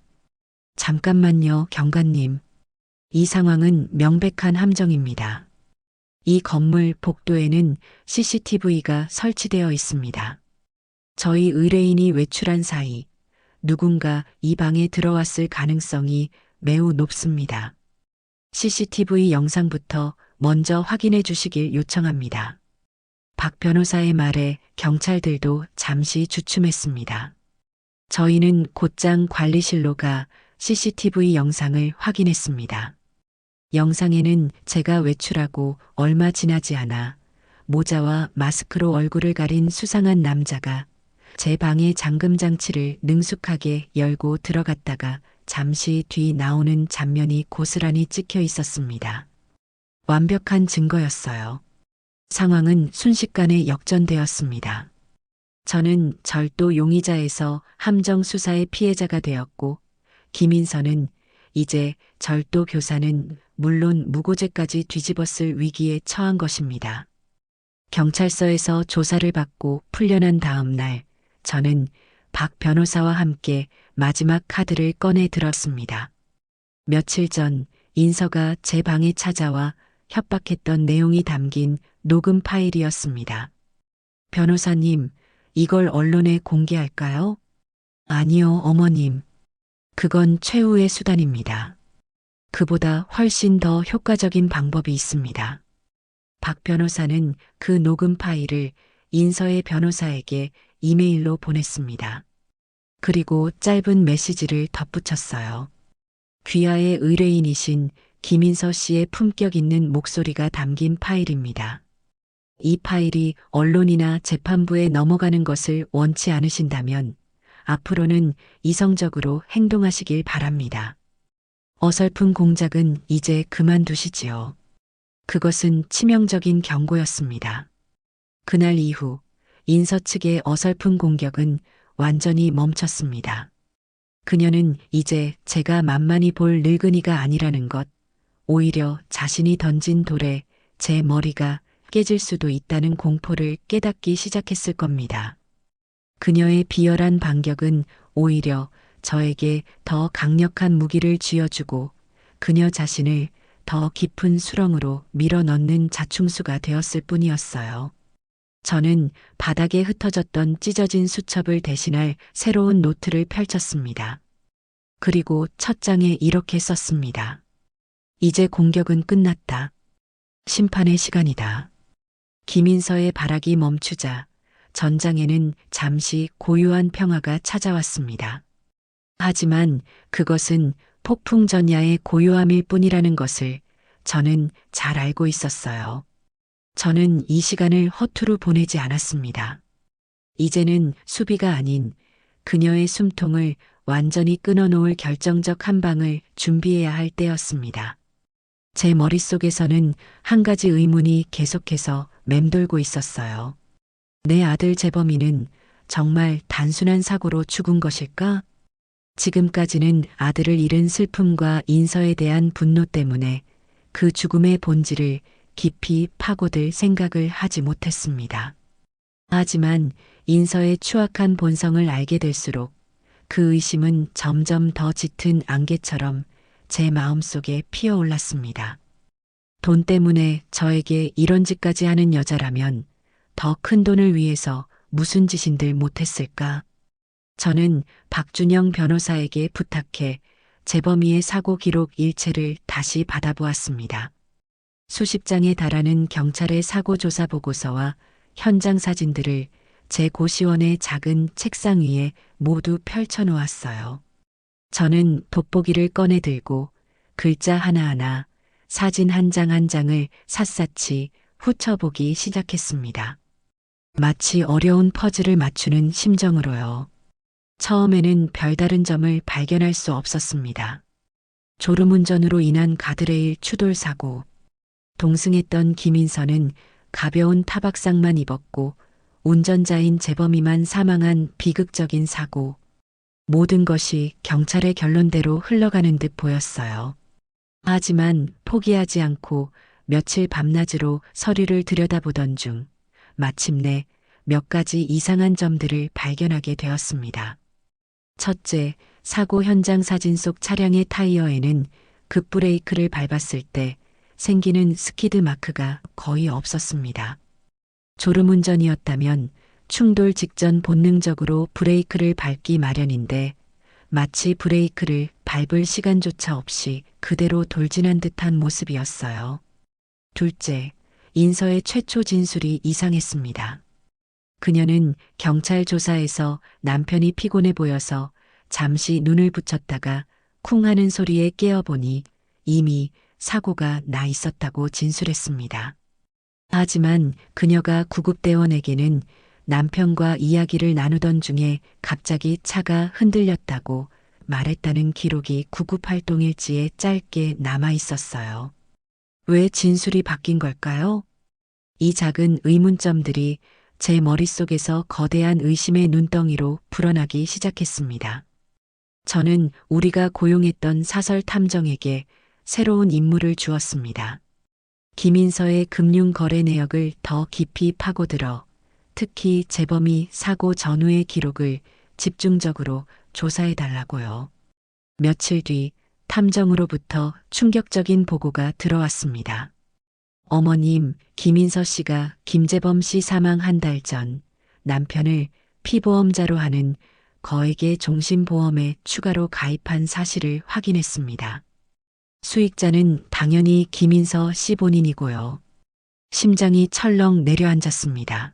[SPEAKER 1] 잠깐만요, 경관님. 이 상황은 명백한 함정입니다. 이 건물 복도에는 CCTV가 설치되어 있습니다. 저희 의뢰인이 외출한 사이 누군가 이 방에 들어왔을 가능성이 매우 높습니다. CCTV 영상부터 먼저 확인해 주시길 요청합니다. 박 변호사의 말에 경찰들도 잠시 주춤했습니다. 저희는 곧장 관리실로 가 CCTV 영상을 확인했습니다. 영상에는 제가 외출하고 얼마 지나지 않아 모자와 마스크로 얼굴을 가린 수상한 남자가 제 방의 잠금 장치를 능숙하게 열고 들어갔다가 잠시 뒤 나오는 장면이 고스란히 찍혀 있었습니다. 완벽한 증거였어요. 상황은 순식간에 역전되었습니다. 저는 절도 용의자에서 함정 수사의 피해자가 되었고, 김인선은 이제 절도 교사는 물론 무고죄까지 뒤집었을 위기에 처한 것입니다. 경찰서에서 조사를 받고 풀려난 다음 날, 저는 박 변호사와 함께 마지막 카드를 꺼내 들었습니다. 며칠 전 인서가 제 방에 찾아와 협박했던 내용이 담긴 녹음 파일이었습니다. 변호사님, 이걸 언론에 공개할까요? 아니요, 어머님. 그건 최후의 수단입니다. 그보다 훨씬 더 효과적인 방법이 있습니다. 박 변호사는 그 녹음 파일을 인서의 변호사에게 이메일로 보냈습니다. 그리고 짧은 메시지를 덧붙였어요. 귀하의 의뢰인이신 김인서 씨의 품격 있는 목소리가 담긴 파일입니다. 이 파일이 언론이나 재판부에 넘어가는 것을 원치 않으신다면 앞으로는 이성적으로 행동하시길 바랍니다. 어설픈 공작은 이제 그만두시지요. 그것은 치명적인 경고였습니다. 그날 이후 인서 측의 어설픈 공격은 완전히 멈췄습니다. 그녀는 이제 제가 만만히 볼 늙은이가 아니라는 것, 오히려 자신이 던진 돌에 제 머리가 깨질 수도 있다는 공포를 깨닫기 시작했을 겁니다. 그녀의 비열한 반격은 오히려 저에게 더 강력한 무기를 쥐어주고 그녀 자신을 더 깊은 수렁으로 밀어넣는 자충수가 되었을 뿐이었어요. 저는 바닥에 흩어졌던 찢어진 수첩을 대신할 새로운 노트를 펼쳤습니다. 그리고 첫 장에 이렇게 썼습니다. 이제 공격은 끝났다. 심판의 시간이다. 김인서의 발악이 멈추자 전장에는 잠시 고요한 평화가 찾아왔습니다. 하지만 그것은 폭풍 전야의 고요함일 뿐이라는 것을 저는 잘 알고 있었어요. 저는 이 시간을 허투루 보내지 않았습니다. 이제는 수비가 아닌 그녀의 숨통을 완전히 끊어놓을 결정적 한 방을 준비해야 할 때였습니다. 제 머릿속에서는 한 가지 의문이 계속해서 맴돌고 있었어요. 내 아들 재범이는 정말 단순한 사고로 죽은 것일까? 지금까지는 아들을 잃은 슬픔과 인서에 대한 분노 때문에 그 죽음의 본질을 깊이 파고들 생각을 하지 못했습니다. 하지만 인서의 추악한 본성을 알게 될수록 그 의심은 점점 더 짙은 안개처럼 제 마음속에 피어올랐습니다. 돈 때문에 저에게 이런 짓까지 하는 여자라면 더 큰 돈을 위해서 무슨 짓인들 못했을까? 저는 박준영 변호사에게 부탁해 재범이의 사고 기록 일체를 다시 받아보았습니다. 수십 장에 달하는 경찰의 사고 조사 보고서와 현장 사진들을 제 고시원의 작은 책상 위에 모두 펼쳐놓았어요. 저는 돋보기를 꺼내 들고 글자 하나하나, 사진 한 장 한 장을 샅샅이 훑어보기 시작했습니다. 마치 어려운 퍼즐을 맞추는 심정으로요. 처음에는 별다른 점을 발견할 수 없었습니다. 졸음운전으로 인한 가드레일 추돌 사고, 동승했던 김인선은 가벼운 타박상만 입었고 운전자인 재범이만 사망한 비극적인 사고, 모든 것이 경찰의 결론대로 흘러가는 듯 보였어요. 하지만 포기하지 않고 며칠 밤낮으로 서류를 들여다보던 중 마침내 몇 가지 이상한 점들을 발견하게 되었습니다. 첫째, 사고 현장 사진 속 차량의 타이어에는 급브레이크를 밟았을 때 생기는 스키드 마크가 거의 없었습니다. 졸음운전이었다면 충돌 직전 본능적으로 브레이크를 밟기 마련인데 마치 브레이크를 밟을 시간조차 없이 그대로 돌진한 듯한 모습이었어요. 둘째, 인서의 최초 진술이 이상했습니다. 그녀는 경찰 조사에서 남편이 피곤해 보여서 잠시 눈을 붙였다가 쿵 하는 소리에 깨어보니 이미 사고가 나 있었다고 진술했습니다. 하지만 그녀가 구급대원에게는 남편과 이야기를 나누던 중에 갑자기 차가 흔들렸다고 말했다는 기록이 구급활동일지에 짧게 남아 있었어요. 왜 진술이 바뀐 걸까요? 이 작은 의문점들이 제 머릿속에서 거대한 의심의 눈덩이로 불어나기 시작했습니다. 저는 우리가 고용했던 사설 탐정에게 새로운 임무를 주었습니다. 김인서의 금융 거래 내역을 더 깊이 파고들어 특히 재범이 사고 전후의 기록을 집중적으로 조사해 달라고요. 며칠 뒤 탐정으로부터 충격적인 보고가 들어왔습니다. 어머님, 김인서 씨가 김재범 씨 사망 한 달 전 남편을 피보험자로 하는 거액의 종신보험에 추가로 가입한 사실을 확인했습니다. 수익자는 당연히 김인서 씨 본인이고요. 심장이 철렁 내려앉았습니다.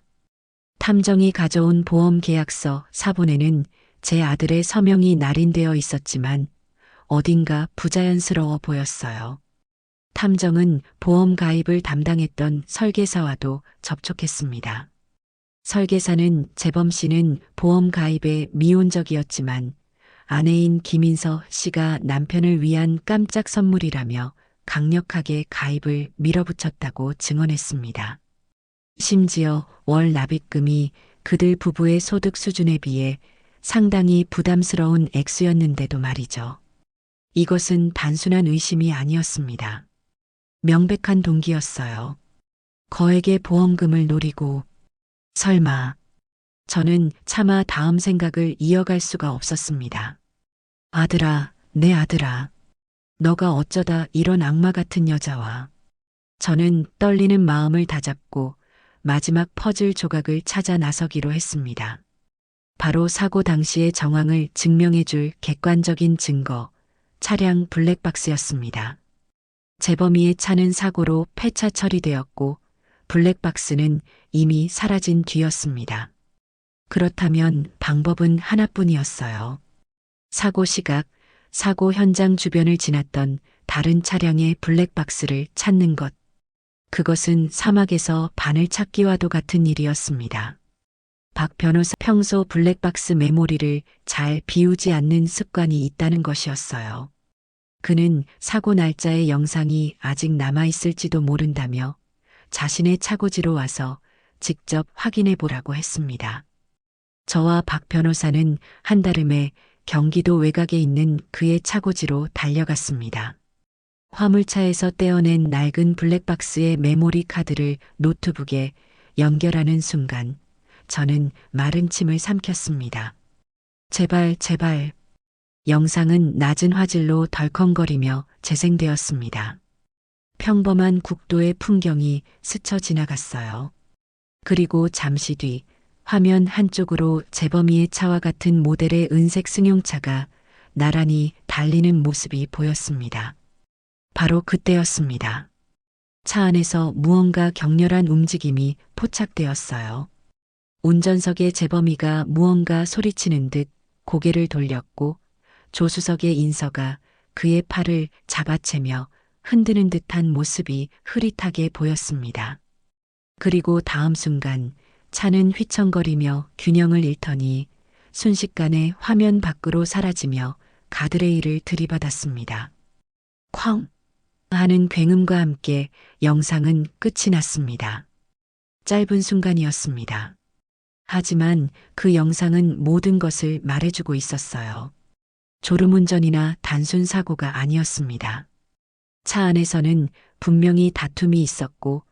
[SPEAKER 1] 탐정이 가져온 보험 계약서 사본에는 제 아들의 서명이 날인되어 있었지만 어딘가 부자연스러워 보였어요. 탐정은 보험 가입을 담당했던 설계사와도 접촉했습니다. 설계사는 재범 씨는 보험 가입에 미온적이었지만 아내인 김인서 씨가 남편을 위한 깜짝 선물이라며 강력하게 가입을 밀어붙였다고 증언했습니다. 심지어 월 납입금이 그들 부부의 소득 수준에 비해 상당히 부담스러운 액수였는데도 말이죠. 이것은 단순한 의심이 아니었습니다. 명백한 동기였어요. 거액의 보험금을 노리고 설마. 저는 차마 다음 생각을 이어갈 수가 없었습니다. 아들아, 내 아들아. 너가 어쩌다 이런 악마 같은 여자와. 저는 떨리는 마음을 다잡고 마지막 퍼즐 조각을 찾아 나서기로 했습니다. 바로 사고 당시의 정황을 증명해줄 객관적인 증거, 차량 블랙박스였습니다. 재범이의 차는 사고로 폐차 처리되었고 블랙박스는 이미 사라진 뒤였습니다. 그렇다면 방법은 하나뿐이었어요. 사고 시각, 사고 현장 주변을 지났던 다른 차량의 블랙박스를 찾는 것. 그것은 사막에서 바늘 찾기와도 같은 일이었습니다. 박 변호사 평소 블랙박스 메모리를 잘 비우지 않는 습관이 있다는 것이었어요. 그는 사고 날짜의 영상이 아직 남아있을지도 모른다며 자신의 차고지로 와서 직접 확인해 보라고 했습니다. 저와 박 변호사는 한달음에 경기도 외곽에 있는 그의 차고지로 달려갔습니다. 화물차에서 떼어낸 낡은 블랙박스의 메모리 카드를 노트북에 연결하는 순간 저는 마른 침을 삼켰습니다. 제발, 제발. 영상은 낮은 화질로 덜컹거리며 재생되었습니다. 평범한 국도의 풍경이 스쳐 지나갔어요. 그리고 잠시 뒤 화면 한쪽으로 재범이의 차와 같은 모델의 은색 승용차가 나란히 달리는 모습이 보였습니다. 바로 그때였습니다. 차 안에서 무언가 격렬한 움직임이 포착되었어요. 운전석의 재범이가 무언가 소리치는 듯 고개를 돌렸고 조수석의 인서가 그의 팔을 잡아채며 흔드는 듯한 모습이 흐릿하게 보였습니다. 그리고 다음 순간 차는 휘청거리며 균형을 잃더니 순식간에 화면 밖으로 사라지며 가드레일을 들이받았습니다. 쾅 하는 굉음과 함께 영상은 끝이 났습니다. 짧은 순간이었습니다. 하지만 그 영상은 모든 것을 말해주고 있었어요. 졸음운전이나 단순 사고가 아니었습니다. 차 안에서는 분명히 다툼이 있었고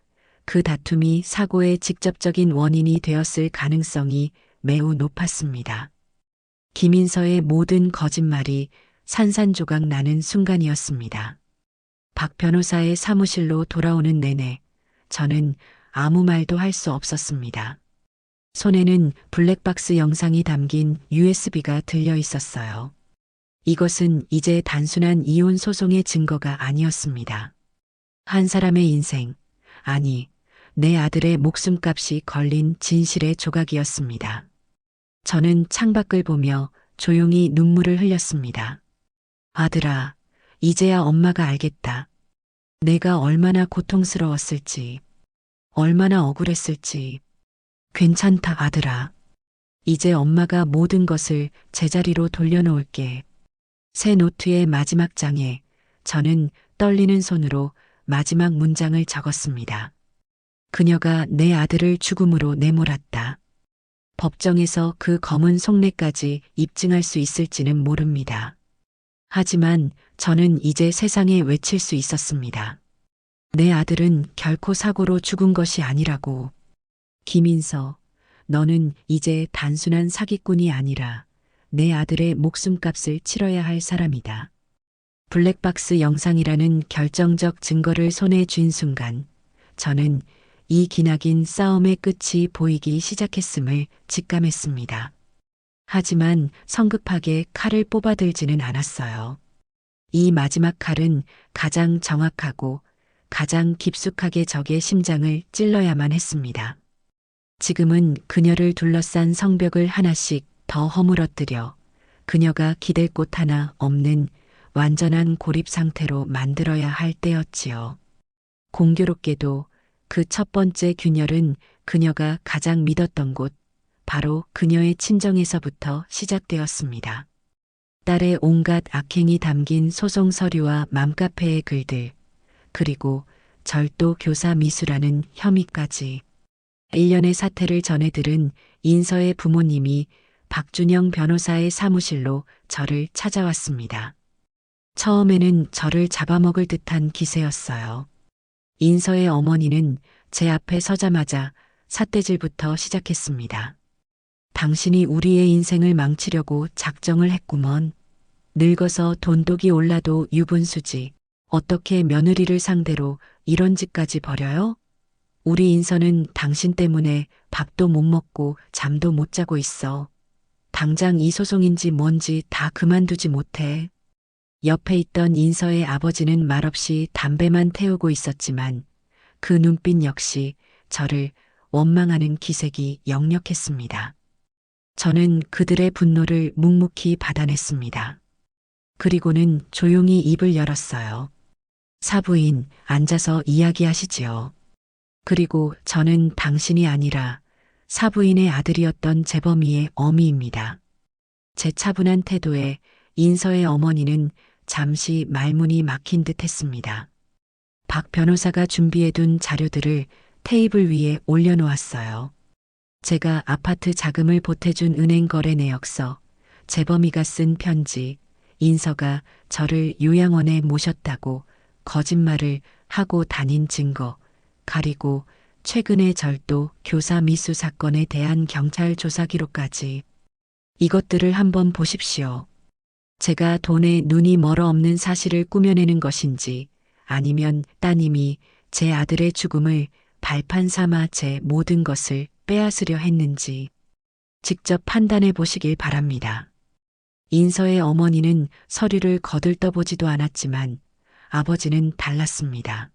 [SPEAKER 1] 그 다툼이 사고의 직접적인 원인이 되었을 가능성이 매우 높았습니다. 김인서의 모든 거짓말이 산산조각 나는 순간이었습니다. 박 변호사의 사무실로 돌아오는 내내 저는 아무 말도 할 수 없었습니다. 손에는 블랙박스 영상이 담긴 USB가 들려 있었어요. 이것은 이제 단순한 이혼 소송의 증거가 아니었습니다. 한 사람의 인생, 아니, 내 아들의 목숨값이 걸린 진실의 조각이었습니다. 저는 창밖을 보며 조용히 눈물을 흘렸습니다. 아들아, 이제야 엄마가 알겠다. 내가 얼마나 고통스러웠을지, 얼마나 억울했을지. 괜찮다, 아들아. 이제 엄마가 모든 것을 제자리로 돌려놓을게. 새 노트의 마지막 장에 저는 떨리는 손으로 마지막 문장을 적었습니다. 그녀가 내 아들을 죽음으로 내몰았다. 법정에서 그 검은 속내까지 입증할 수 있을지는 모릅니다. 하지만 저는 이제 세상에 외칠 수 있었습니다. 내 아들은 결코 사고로 죽은 것이 아니라고. 김인서, 너는 이제 단순한 사기꾼이 아니라 내 아들의 목숨값을 치러야 할 사람이다. 블랙박스 영상이라는 결정적 증거를 손에 쥔 순간 저는 이 기나긴 싸움의 끝이 보이기 시작했음을 직감했습니다. 하지만 성급하게 칼을 뽑아들지는 않았어요. 이 마지막 칼은 가장 정확하고 가장 깊숙하게 적의 심장을 찔러야만 했습니다. 지금은 그녀를 둘러싼 성벽을 하나씩 더 허물어뜨려 그녀가 기댈 곳 하나 없는 완전한 고립 상태로 만들어야 할 때였지요. 공교롭게도 그 첫 번째 균열은 그녀가 가장 믿었던 곳, 바로 그녀의 친정에서부터 시작되었습니다. 딸의 온갖 악행이 담긴 소송 서류와 맘카페의 글들, 그리고 절도 교사 미수라는 혐의까지. 1년의 사태를 전해 들은 인서의 부모님이 박준영 변호사의 사무실로 저를 찾아왔습니다. 처음에는 저를 잡아먹을 듯한 기세였어요. 인서의 어머니는 제 앞에 서자마자 삿대질부터 시작했습니다. 당신이 우리의 인생을 망치려고 작정을 했구먼. 늙어서 돈독이 올라도 유분수지. 어떻게 며느리를 상대로 이런 짓까지 벌여요? 우리 인서는 당신 때문에 밥도 못 먹고 잠도 못 자고 있어. 당장 이 소송인지 뭔지 다 그만두지 못해. 옆에 있던 인서의 아버지는 말없이 담배만 태우고 있었지만 그 눈빛 역시 저를 원망하는 기색이 역력했습니다. 저는 그들의 분노를 묵묵히 받아냈습니다. 그리고는 조용히 입을 열었어요. 사부인, 앉아서 이야기하시지요. 그리고 저는 당신이 아니라 사부인의 아들이었던 재범이의 어미입니다. 제 차분한 태도에 인서의 어머니는 잠시 말문이 막힌 듯 했습니다. 박 변호사가 준비해둔 자료들을 테이블 위에 올려놓았어요. 제가 아파트 자금을 보태준 은행 거래 내역서, 재범이가 쓴 편지, 인서가 저를 요양원에 모셨다고 거짓말을 하고 다닌 증거, 가리고 최근의 절도 교사 미수 사건에 대한 경찰 조사 기록까지. 이것들을 한번 보십시오. 제가 돈에 눈이 멀어 없는 사실을 꾸며내는 것인지 아니면 따님이 제 아들의 죽음을 발판 삼아 제 모든 것을 빼앗으려 했는지 직접 판단해 보시길 바랍니다. 인서의 어머니는 서류를 거들떠보지도 않았지만 아버지는 달랐습니다.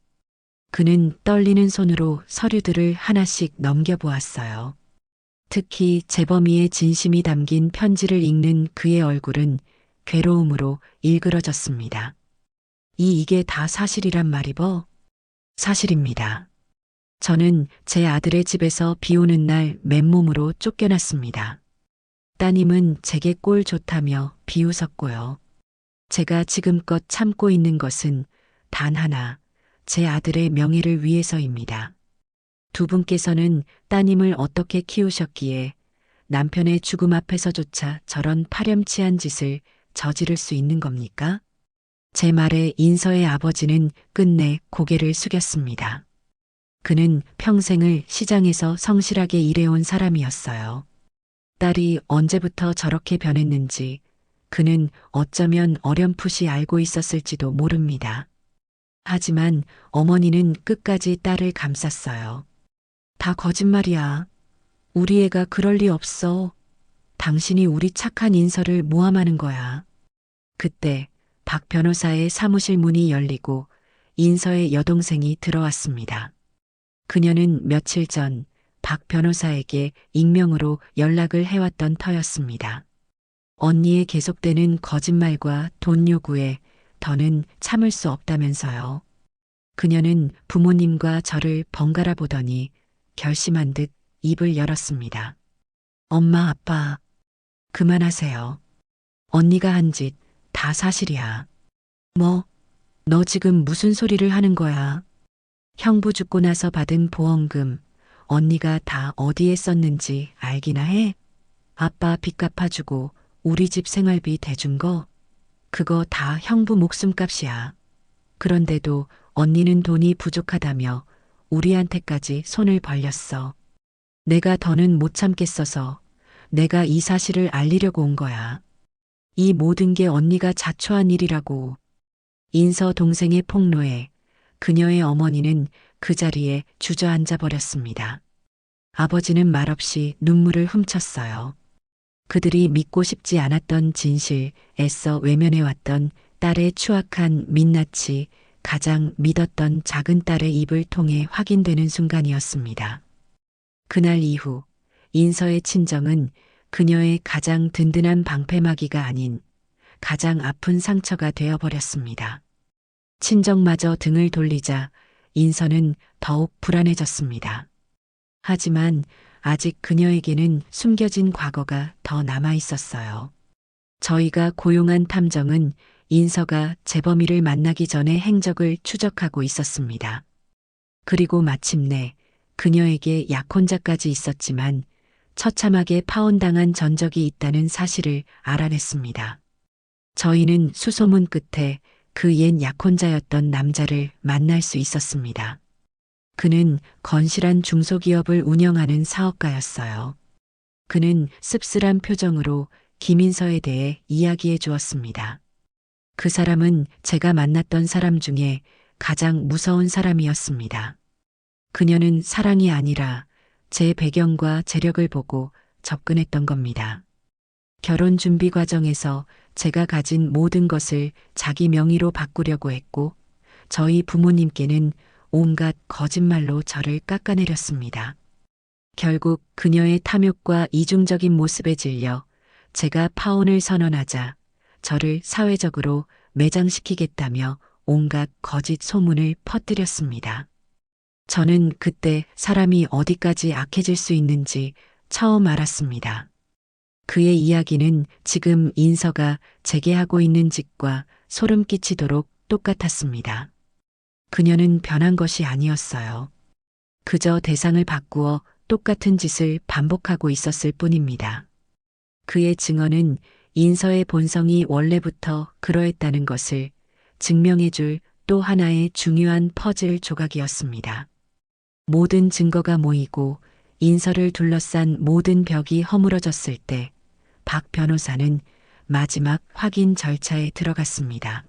[SPEAKER 1] 그는 떨리는 손으로 서류들을 하나씩 넘겨보았어요. 특히 재범이의 진심이 담긴 편지를 읽는 그의 얼굴은 괴로움으로 일그러졌습니다. 이게 다 사실이란 말이버? 사실입니다. 저는 제 아들의 집에서 비 오는 날 맨몸으로 쫓겨났습니다. 따님은 제게 꼴 좋다며 비웃었고요. 제가 지금껏 참고 있는 것은 단 하나, 제 아들의 명예를 위해서입니다. 두 분께서는 따님을 어떻게 키우셨기에 남편의 죽음 앞에서조차 저런 파렴치한 짓을 저지를 수 있는 겁니까? 제 말에 인서의 아버지는 끝내 고개를 숙였습니다. 그는 평생을 시장에서 성실하게 일해온 사람이었어요. 딸이 언제부터 저렇게 변했는지 그는 어쩌면 어렴풋이 알고 있었을지도 모릅니다. 하지만 어머니는 끝까지 딸을 감쌌어요. 다 거짓말이야. 우리 애가 그럴 리 없어. 당신이 우리 착한 인서를 모함하는 거야. 그때 박 변호사의 사무실 문이 열리고 인서의 여동생이 들어왔습니다. 그녀는 며칠 전 박 변호사에게 익명으로 연락을 해왔던 터였습니다. 언니의 계속되는 거짓말과 돈 요구에 더는 참을 수 없다면서요. 그녀는 부모님과 저를 번갈아 보더니 결심한 듯 입을 열었습니다. 엄마, 아빠, 그만하세요. 언니가 한 짓 다 사실이야. 뭐, 너 지금 무슨 소리를 하는 거야? 형부 죽고 나서 받은 보험금, 언니가 다 어디에 썼는지 알기나 해? 아빠 빚 갚아주고 우리 집 생활비 대준 거, 그거 다 형부 목숨값이야. 그런데도 언니는 돈이 부족하다며 우리한테까지 손을 벌렸어. 내가 더는 못 참겠어서 내가 이 사실을 알리려고 온 거야. 이 모든 게 언니가 자초한 일이라고. 인서 동생의 폭로에 그녀의 어머니는 그 자리에 주저앉아 버렸습니다. 아버지는 말없이 눈물을 훔쳤어요. 그들이 믿고 싶지 않았던 진실, 애써 외면해왔던 딸의 추악한 민낯이 가장 믿었던 작은 딸의 입을 통해 확인되는 순간이었습니다. 그날 이후 인서의 친정은 그녀의 가장 든든한 방패막이가 아닌 가장 아픈 상처가 되어버렸습니다. 친정마저 등을 돌리자 인서는 더욱 불안해졌습니다. 하지만 아직 그녀에게는 숨겨진 과거가 더 남아 있었어요. 저희가 고용한 탐정은 인서가 재범이를 만나기 전에 행적을 추적하고 있었습니다. 그리고 마침내 그녀에게 약혼자까지 있었지만 처참하게 파혼당한 전적이 있다는 사실을 알아냈습니다. 저희는 수소문 끝에 그 옛 약혼자였던 남자를 만날 수 있었습니다. 그는 건실한 중소기업을 운영하는 사업가였어요. 그는 씁쓸한 표정으로 김인서에 대해 이야기해 주었습니다. 그 사람은 제가 만났던 사람 중에 가장 무서운 사람이었습니다. 그녀는 사랑이 아니라 제 배경과 재력을 보고 접근했던 겁니다. 결혼 준비 과정에서 제가 가진 모든 것을 자기 명의로 바꾸려고 했고, 저희 부모님께는 온갖 거짓말로 저를 깎아내렸습니다. 결국 그녀의 탐욕과 이중적인 모습에 질려 제가 파혼을 선언하자 저를 사회적으로 매장시키겠다며 온갖 거짓 소문을 퍼뜨렸습니다. 저는 그때 사람이 어디까지 악해질 수 있는지 처음 알았습니다. 그의 이야기는 지금 인서가 제게 하고 있는 짓과 소름 끼치도록 똑같았습니다. 그녀는 변한 것이 아니었어요. 그저 대상을 바꾸어 똑같은 짓을 반복하고 있었을 뿐입니다. 그의 증언은 인서의 본성이 원래부터 그러했다는 것을 증명해줄 또 하나의 중요한 퍼즐 조각이었습니다. 모든 증거가 모이고 인서를 둘러싼 모든 벽이 허물어졌을 때 박 변호사는 마지막 확인 절차에 들어갔습니다.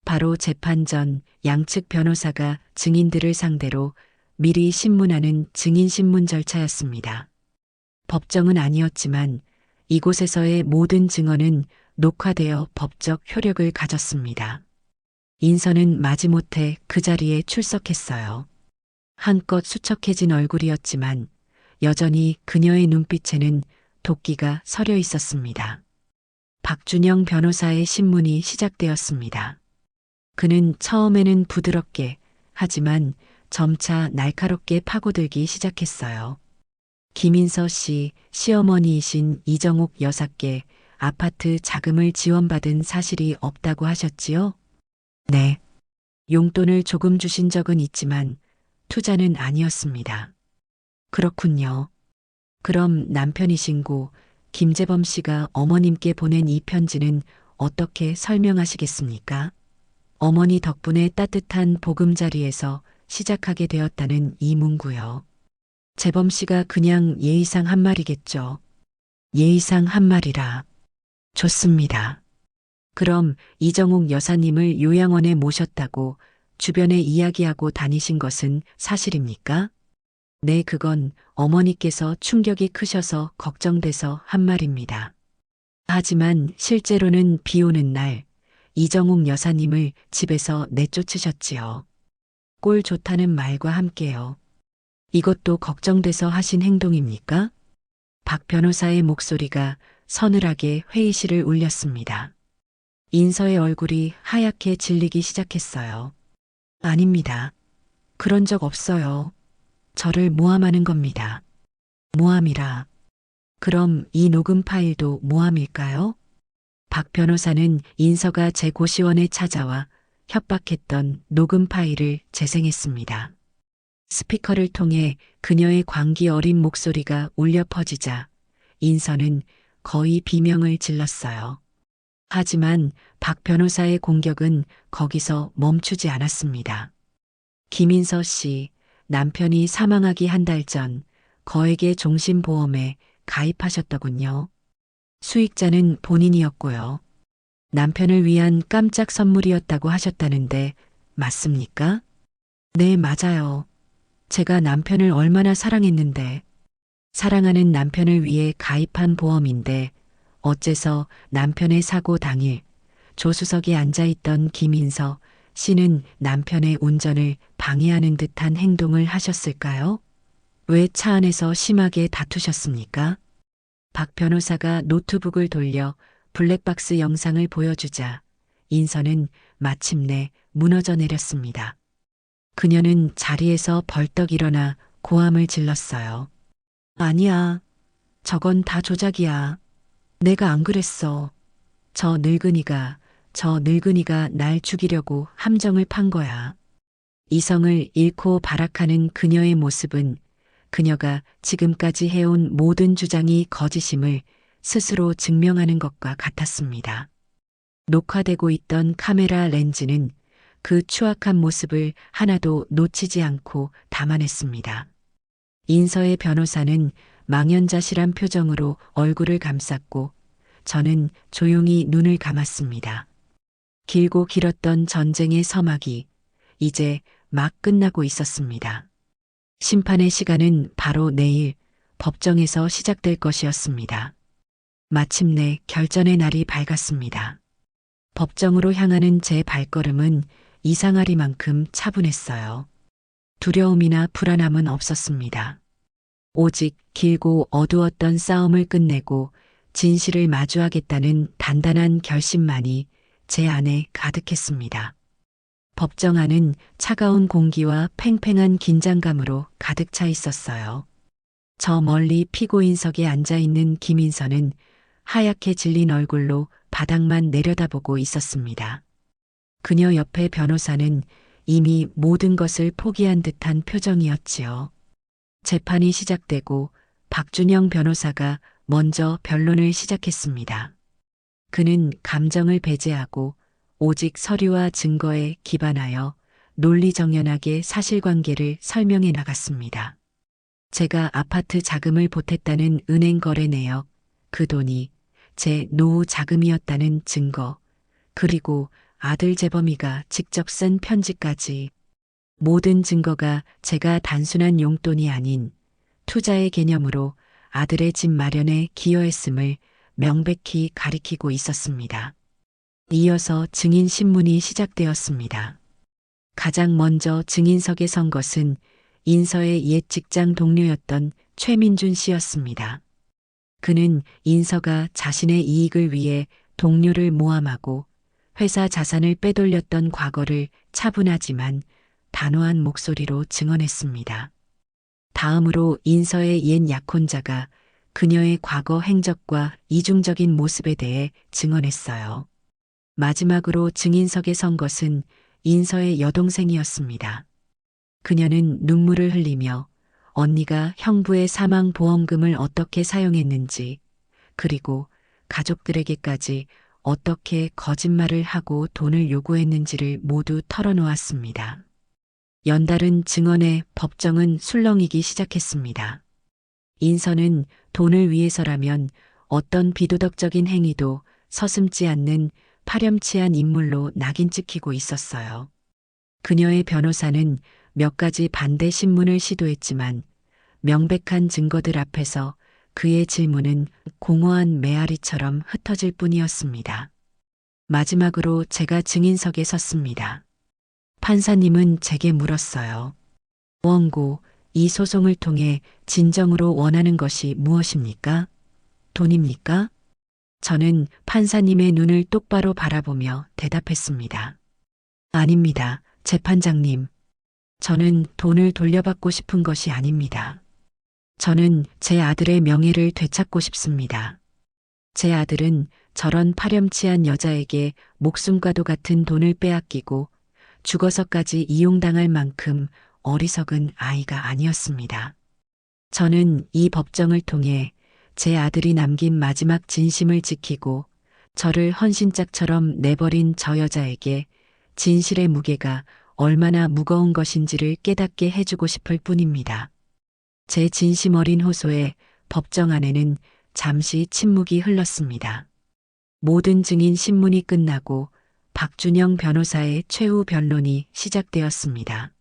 [SPEAKER 1] 바로 재판 전 양측 변호사가 증인들을 상대로 미리 신문하는 증인신문 절차였습니다. 법정은 아니었지만 이곳에서의 모든 증언은 녹화되어 법적 효력을 가졌습니다. 인서는 마지못해 그 자리에 출석했어요. 한껏 수척해진 얼굴이었지만 여전히 그녀의 눈빛에는 도끼가 서려 있었습니다. 박준영 변호사의 신문이 시작되었습니다. 그는 처음에는 부드럽게 하지만 점차 날카롭게 파고들기 시작했어요. 김인서 씨 시어머니이신 이정옥 여사께 아파트 자금을 지원받은 사실이 없다고 하셨지요? 네. 용돈을 조금 주신 적은 있지만 투자는 아니었습니다. 그렇군요. 그럼 남편이신고 김재범 씨가 어머님께 보낸 이 편지는 어떻게 설명하시겠습니까? 어머니 덕분에 따뜻한 보금자리에서 시작하게 되었다는 이 문구요. 재범 씨가 그냥 예의상 한 말이겠죠. 예의상 한 말이라. 좋습니다. 그럼 이정욱 여사님을 요양원에 모셨다고 주변에 이야기하고 다니신 것은 사실입니까? 네, 그건 어머니께서 충격이 크셔서 걱정돼서 한 말입니다. 하지만 실제로는 비 오는 날 이정욱 여사님을 집에서 내쫓으셨지요. 꼴 좋다는 말과 함께요. 이것도 걱정돼서 하신 행동입니까? 박 변호사의 목소리가 서늘하게 회의실을 울렸습니다. 인서의 얼굴이 하얗게 질리기 시작했어요. 아닙니다. 그런 적 없어요. 저를 모함하는 겁니다. 모함이라. 그럼 이 녹음 파일도 모함일까요? 박 변호사는 인서가 제 고시원에 찾아와 협박했던 녹음 파일을 재생했습니다. 스피커를 통해 그녀의 광기 어린 목소리가 울려 퍼지자 인서는 거의 비명을 질렀어요. 하지만 박 변호사의 공격은 거기서 멈추지 않았습니다. 김인서 씨, 남편이 사망하기 한 달 전 거액의 종신보험에 가입하셨더군요. 수익자는 본인이었고요. 남편을 위한 깜짝 선물이었다고 하셨다는데 맞습니까? 네, 맞아요. 제가 남편을 얼마나 사랑했는데 사랑하는 남편을 위해 가입한 보험인데 어째서 남편의 사고 당일 조수석에 앉아있던 김인서 씨는 남편의 운전을 방해하는 듯한 행동을 하셨을까요? 왜 차 안에서 심하게 다투셨습니까? 박 변호사가 노트북을 돌려 블랙박스 영상을 보여주자 인서는 마침내 무너져 내렸습니다. 그녀는 자리에서 벌떡 일어나 고함을 질렀어요. 아니야. 저건 다 조작이야. 내가 안 그랬어. 저 늙은이가 날 죽이려고 함정을 판 거야. 이성을 잃고 발악하는 그녀의 모습은 그녀가 지금까지 해온 모든 주장이 거짓임을 스스로 증명하는 것과 같았습니다. 녹화되고 있던 카메라 렌즈는 그 추악한 모습을 하나도 놓치지 않고 담아냈습니다. 인서의 변호사는 망연자실한 표정으로 얼굴을 감쌌고 저는 조용히 눈을 감았습니다. 길고 길었던 전쟁의 서막이 이제 막 끝나고 있었습니다. 심판의 시간은 바로 내일 법정에서 시작될 것이었습니다. 마침내 결전의 날이 밝았습니다. 법정으로 향하는 제 발걸음은 이상하리만큼 차분했어요. 두려움이나 불안함은 없었습니다. 오직 길고 어두웠던 싸움을 끝내고 진실을 마주하겠다는 단단한 결심만이 제 안에 가득했습니다. 법정 안은 차가운 공기와 팽팽한 긴장감으로 가득 차 있었어요. 저 멀리 피고인석에 앉아있는 김인서는 하얗게 질린 얼굴로 바닥만 내려다보고 있었습니다. 그녀 옆의 변호사는 이미 모든 것을 포기한 듯한 표정이었지요. 재판이 시작되고 박준영 변호사가 먼저 변론을 시작했습니다. 그는 감정을 배제하고 오직 서류와 증거에 기반하여 논리정연하게 사실관계를 설명해 나갔습니다. 제가 아파트 자금을 보탰다는 은행 거래 내역, 그 돈이 제 노후 자금이었다는 증거, 그리고 아들 재범이가 직접 쓴 편지까지 모든 증거가 제가 단순한 용돈이 아닌 투자의 개념으로 아들의 집 마련에 기여했음을 명백히 가리키고 있었습니다. 이어서 증인 신문이 시작되었습니다. 가장 먼저 증인석에 선 것은 인서의 옛 직장 동료였던 최민준 씨였습니다. 그는 인서가 자신의 이익을 위해 동료를 모함하고 회사 자산을 빼돌렸던 과거를 차분하지만 단호한 목소리로 증언했습니다. 다음으로 인서의 옛 약혼자가 그녀의 과거 행적과 이중적인 모습에 대해 증언했어요. 마지막으로 증인석에 선 것은 인서의 여동생이었습니다. 그녀는 눈물을 흘리며 언니가 형부의 사망보험금을 어떻게 사용했는지, 그리고 가족들에게까지 어떻게 거짓말을 하고 돈을 요구했는지를 모두 털어놓았습니다. 연달은 증언에 법정은 술렁이기 시작했습니다. 인서는 돈을 위해서라면 어떤 비도덕적인 행위도 서슴지 않는 파렴치한 인물로 낙인 찍히고 있었어요. 그녀의 변호사는 몇 가지 반대 신문을 시도했지만 명백한 증거들 앞에서 그의 질문은 공허한 메아리처럼 흩어질 뿐이었습니다. 마지막으로 제가 증인석에 섰습니다. 판사님은 제게 물었어요. 원고, 이 소송을 통해 진정으로 원하는 것이 무엇입니까? 돈입니까? 저는 판사님의 눈을 똑바로 바라보며 대답했습니다. 아닙니다, 재판장님. 저는 돈을 돌려받고 싶은 것이 아닙니다. 저는 제 아들의 명예를 되찾고 싶습니다. 제 아들은 저런 파렴치한 여자에게 목숨과도 같은 돈을 빼앗기고 죽어서까지 이용당할 만큼 어리석은 아이가 아니었습니다. 저는 이 법정을 통해 제 아들이 남긴 마지막 진심을 지키고 저를 헌신짝처럼 내버린 저 여자에게 진실의 무게가 얼마나 무거운 것인지를 깨닫게 해주고 싶을 뿐입니다. 제 진심 어린 호소에 법정 안에는 잠시 침묵이 흘렀습니다. 모든 증인 신문이 끝나고 박준영 변호사의 최후 변론이 시작되었습니다.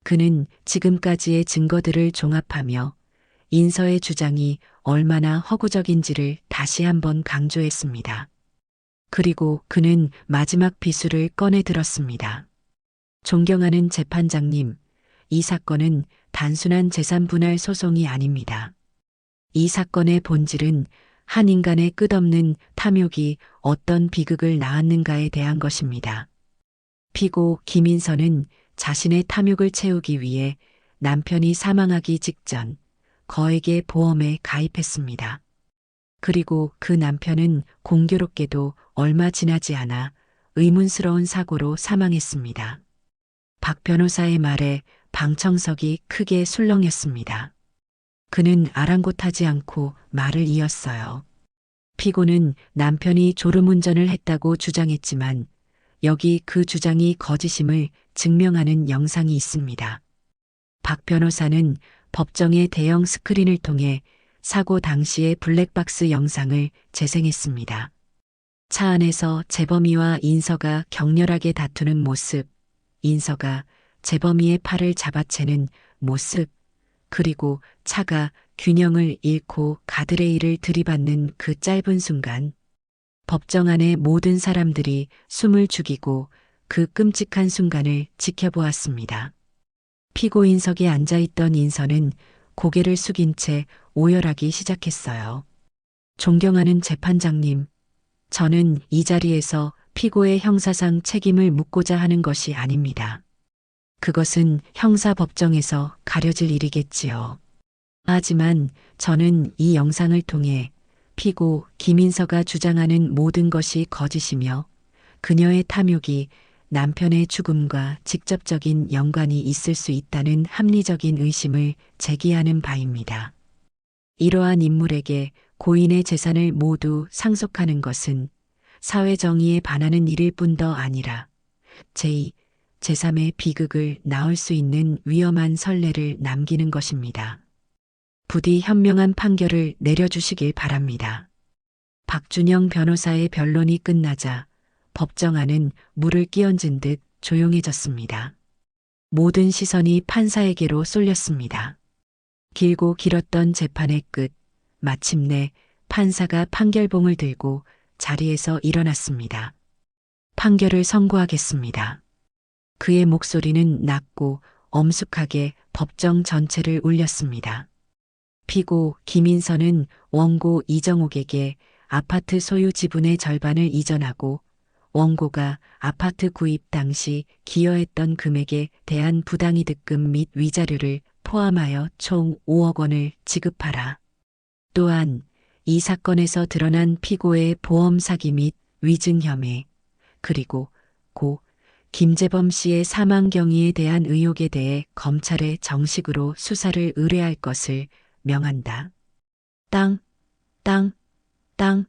[SPEAKER 1] 그는 지금까지의 증거들을 종합하며 인서의 주장이 얼마나 허구적인지를 다시 한번 강조했습니다. 그리고 그는 마지막 비수를 꺼내 들었습니다. 존경하는 재판장님, 이 사건은 단순한 재산 분할 소송이 아닙니다. 이 사건의 본질은 한 인간의 끝없는 탐욕이 어떤 비극을 낳았는가에 대한 것입니다. 피고 김인선은 자신의 탐욕을 채우기 위해 남편이 사망하기 직전 거액의 보험에 가입했습니다. 그리고 그 남편은 공교롭게도 얼마 지나지 않아 의문스러운 사고로 사망했습니다. 박 변호사의 말에 방청석이 크게 술렁였습니다. 그는 아랑곳하지 않고 말을 이었어요. 피고는 남편이 졸음운전을 했다고 주장했지만 여기 그 주장이 거짓임을 증명하는 영상이 있습니다. 박 변호사는 법정의 대형 스크린을 통해 사고 당시의 블랙박스 영상을 재생했습니다. 차 안에서 재범이와 인서가 격렬하게 다투는 모습, 인서가 재범이의 팔을 잡아채는 모습, 그리고 차가 균형을 잃고 가드레일을 들이받는 그 짧은 순간, 법정 안의 모든 사람들이 숨을 죽이고 그 끔찍한 순간을 지켜보았습니다. 피고인석에 앉아있던 인서는 고개를 숙인 채 오열하기 시작했어요. 존경하는 재판장님, 저는 이 자리에서 피고의 형사상 책임을 묻고자 하는 것이 아닙니다. 그것은 형사법정에서 가려질 일이겠지요. 하지만 저는 이 영상을 통해 피고 김인서가 주장하는 모든 것이 거짓이며 그녀의 탐욕이 남편의 죽음과 직접적인 연관이 있을 수 있다는 합리적인 의심을 제기하는 바입니다. 이러한 인물에게 고인의 재산을 모두 상속하는 것은 사회 정의에 반하는 일일 뿐더 아니라 제2, 제3의 비극을 낳을 수 있는 위험한 선례를 남기는 것입니다. 부디 현명한 판결을 내려주시길 바랍니다. 박준영 변호사의 변론이 끝나자 법정 안은 물을 끼얹은 듯 조용해졌습니다. 모든 시선이 판사에게로 쏠렸습니다. 길고 길었던 재판의 끝, 마침내 판사가 판결봉을 들고 자리에서 일어났습니다. 판결을 선고하겠습니다. 그의 목소리는 낮고 엄숙하게 법정 전체를 울렸습니다. 피고 김인선은 원고 이정옥에게 아파트 소유 지분의 절반을 이전하고 원고가 아파트 구입 당시 기여했던 금액에 대한 부당이득금 및 위자료를 포함하여 총 5억 원을 지급하라. 또한 이 사건에서 드러난 피고의 보험 사기 및 위증 혐의, 그리고 고 김재범 씨의 사망 경위에 대한 의혹에 대해 검찰에 정식으로 수사를 의뢰할 것을 명한다. 땅, 땅, 땅.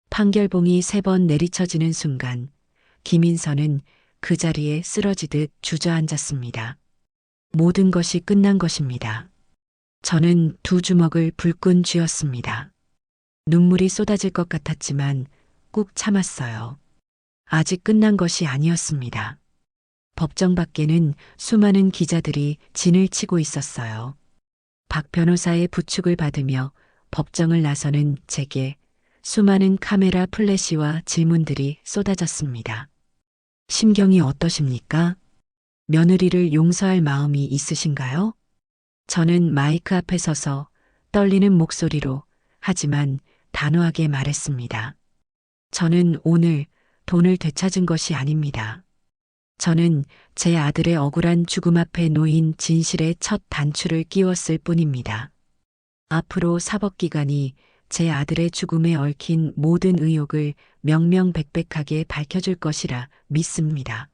[SPEAKER 1] 판결봉이 3번 내리쳐지는 순간 김인선은 그 자리에 쓰러지듯 주저앉았습니다. 모든 것이 끝난 것입니다. 저는 2주먹을 불끈 쥐었습니다. 눈물이 쏟아질 것 같았지만 꾹 참았어요. 아직 끝난 것이 아니었습니다. 법정 밖에는 수많은 기자들이 진을 치고 있었어요. 박 변호사의 부축을 받으며 법정을 나서는 제게 수많은 카메라 플래시와 질문들이 쏟아졌습니다. 심경이 어떠십니까? 며느리를 용서할 마음이 있으신가요? 저는 마이크 앞에 서서 떨리는 목소리로 하지만 단호하게 말했습니다. 저는 오늘 돈을 되찾은 것이 아닙니다. 저는 제 아들의 억울한 죽음 앞에 놓인 진실의 첫 단추를 끼웠을 뿐입니다. 앞으로 사법기관이 제 아들의 죽음에 얽힌 모든 의혹을 명명백백하게 밝혀줄 것이라 믿습니다.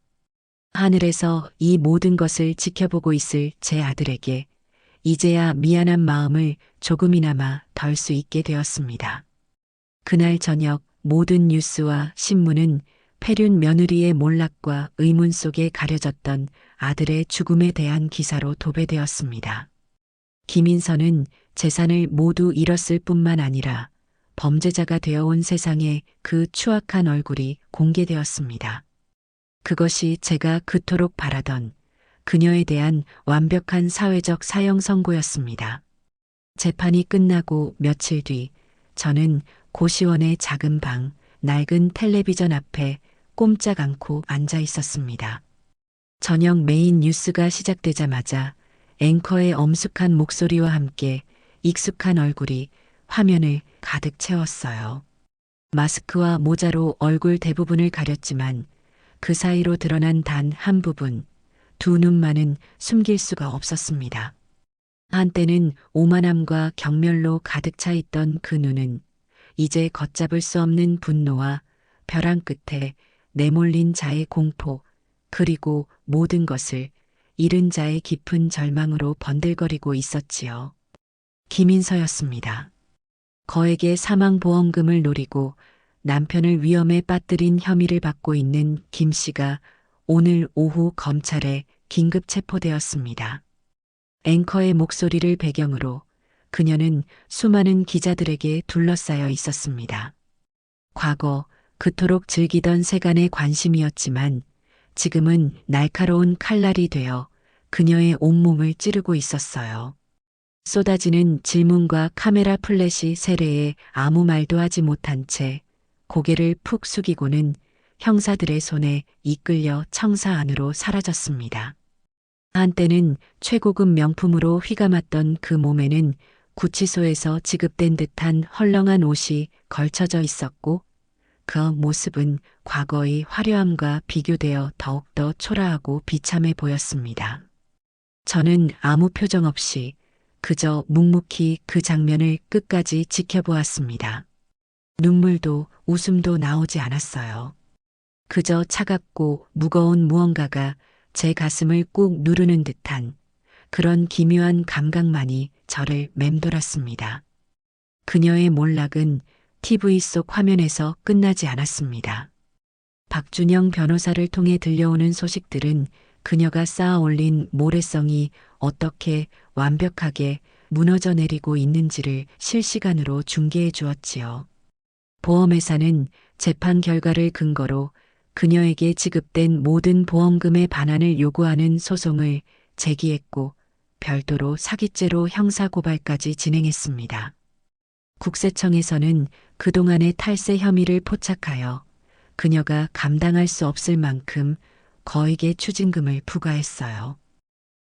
[SPEAKER 1] 하늘에서 이 모든 것을 지켜보고 있을 제 아들에게 이제야 미안한 마음을 조금이나마 덜 수 있게 되었습니다. 그날 저녁 모든 뉴스와 신문은 폐륜 며느리의 몰락과 의문 속에 가려졌던 아들의 죽음에 대한 기사로 도배되었습니다. 김인선은 재산을 모두 잃었을 뿐만 아니라 범죄자가 되어온 세상에 그 추악한 얼굴이 공개되었습니다. 그것이 제가 그토록 바라던 그녀에 대한 완벽한 사회적 사형 선고였습니다. 재판이 끝나고 며칠 뒤 저는 고시원의 작은 방, 낡은 텔레비전 앞에 꼼짝 않고 앉아 있었습니다. 저녁 메인 뉴스가 시작되자마자 앵커의 엄숙한 목소리와 함께 익숙한 얼굴이 화면을 가득 채웠어요. 마스크와 모자로 얼굴 대부분을 가렸지만 그 사이로 드러난 단 한 부분, 두 눈만은 숨길 수가 없었습니다. 한때는 오만함과 경멸로 가득 차 있던 그 눈은 이제 걷잡을 수 없는 분노와 벼랑 끝에 내몰린 자의 공포, 그리고 모든 것을 잃은 자의 깊은 절망으로 번들거리고 있었지요. 김인서였습니다. 거액의 사망보험금을 노리고 남편을 위험에 빠뜨린 혐의를 받고 있는 김 씨가 오늘 오후 검찰에 긴급 체포되었습니다. 앵커의 목소리를 배경으로 그녀는 수많은 기자들에게 둘러싸여 있었습니다. 과거 그토록 즐기던 세간의 관심이었지만 지금은 날카로운 칼날이 되어 그녀의 온몸을 찌르고 있었어요. 쏟아지는 질문과 카메라 플래시 세례에 아무 말도 하지 못한 채 고개를 푹 숙이고는 형사들의 손에 이끌려 청사 안으로 사라졌습니다. 한때는 최고급 명품으로 휘감았던 그 몸에는 구치소에서 지급된 듯한 헐렁한 옷이 걸쳐져 있었고 그 모습은 과거의 화려함과 비교되어 더욱더 초라하고 비참해 보였습니다. 저는 아무 표정 없이 그저 묵묵히 그 장면을 끝까지 지켜보았습니다. 눈물도 웃음도 나오지 않았어요. 그저 차갑고 무거운 무언가가 제 가슴을 꾹 누르는 듯한 그런 기묘한 감각만이 저를 맴돌았습니다. 그녀의 몰락은 TV 속 화면에서 끝나지 않았습니다. 박준영 변호사를 통해 들려오는 소식들은 그녀가 쌓아 올린 모래성이 어떻게 완벽하게 무너져 내리고 있는지를 실시간으로 중계해 주었지요. 보험회사는 재판 결과를 근거로 그녀에게 지급된 모든 보험금의 반환을 요구하는 소송을 제기했고 별도로 사기죄로 형사고발까지 진행했습니다. 국세청에서는 그동안의 탈세 혐의를 포착하여 그녀가 감당할 수 없을 만큼 거액의 추징금을 부과했어요.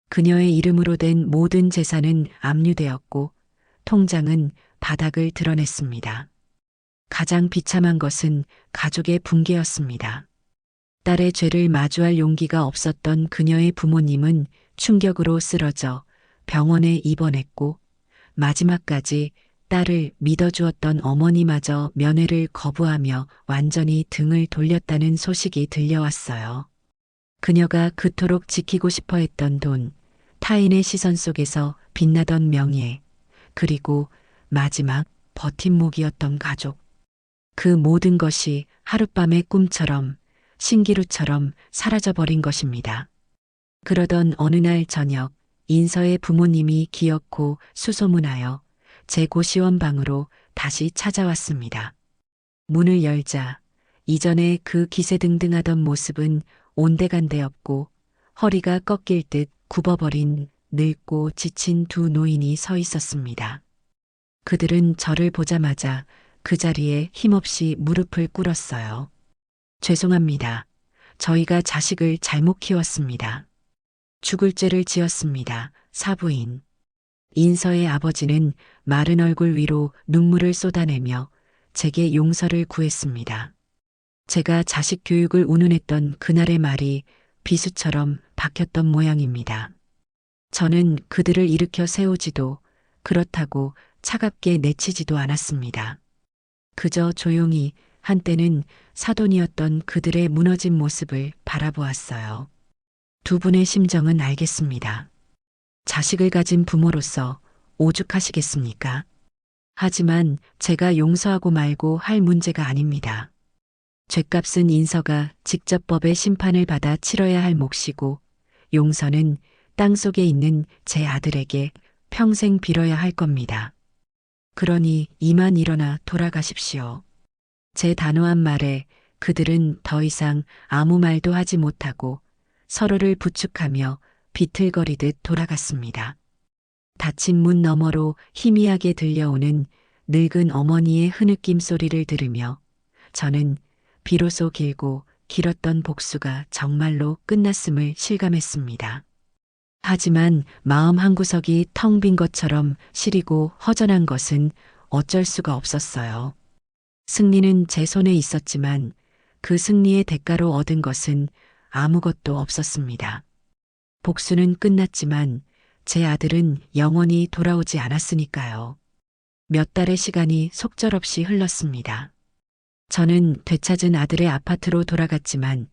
[SPEAKER 1] 그녀의 이름으로 된 모든 재산은 압류되었고 통장은 바닥을 드러냈습니다. 가장 비참한 것은 가족의 붕괴였습니다. 딸의 죄를 마주할 용기가 없었던 그녀의 부모님은 충격으로 쓰러져 병원에 입원했고 마지막까지 딸을 믿어주었던 어머니마저 면회를 거부하며 완전히 등을 돌렸다는 소식이 들려왔어요. 그녀가 그토록 지키고 싶어 했던 돈, 타인의 시선 속에서 빛나던 명예, 그리고 마지막 버팀목이었던 가족. 그 모든 것이 하룻밤의 꿈처럼 신기루처럼 사라져버린 것입니다. 그러던 어느 날 저녁 인서의 부모님이 기어코 수소문하여 제 고시원 방으로 다시 찾아왔습니다. 문을 열자 이전에 그 기세등등하던 모습은 온데간데 없고 허리가 꺾일 듯 굽어버린 늙고 지친 두 노인이 서 있었습니다. 그들은 저를 보자마자 그 자리에 힘없이 무릎을 꿇었어요. 죄송합니다. 저희가 자식을 잘못 키웠습니다. 죽을 죄를 지었습니다. 사부인. 인서의 아버지는 마른 얼굴 위로 눈물을 쏟아내며 제게 용서를 구했습니다. 제가 자식 교육을 운운했던 그날의 말이 비수처럼 박혔던 모양입니다. 저는 그들을 일으켜 세우지도 그렇다고 차갑게 내치지도 않았습니다. 그저 조용히 한때는 사돈이었던 그들의 무너진 모습을 바라보았어요. 두 분의 심정은 알겠습니다. 자식을 가진 부모로서 오죽하시겠습니까? 하지만 제가 용서하고 말고 할 문제가 아닙니다. 죗값은 인서가 직접 법의 심판을 받아 치러야 할 몫이고 용서는 땅속에 있는 제 아들에게 평생 빌어야 할 겁니다. 그러니 이만 일어나 돌아가십시오. 제 단호한 말에 그들은 더 이상 아무 말도 하지 못하고 서로를 부축하며 비틀거리듯 돌아갔습니다. 닫힌 문 너머로 희미하게 들려오는 늙은 어머니의 흐느낌 소리를 들으며 저는 비로소 길고 길었던 복수가 정말로 끝났음을 실감했습니다. 하지만 마음 한구석이 텅 빈 것처럼 시리고 허전한 것은 어쩔 수가 없었어요. 승리는 제 손에 있었지만 그 승리의 대가로 얻은 것은 아무것도 없었습니다. 복수는 끝났지만 제 아들은 영원히 돌아오지 않았으니까요. 몇 달의 시간이 속절없이 흘렀습니다. 저는 되찾은 아들의 아파트로 돌아갔지만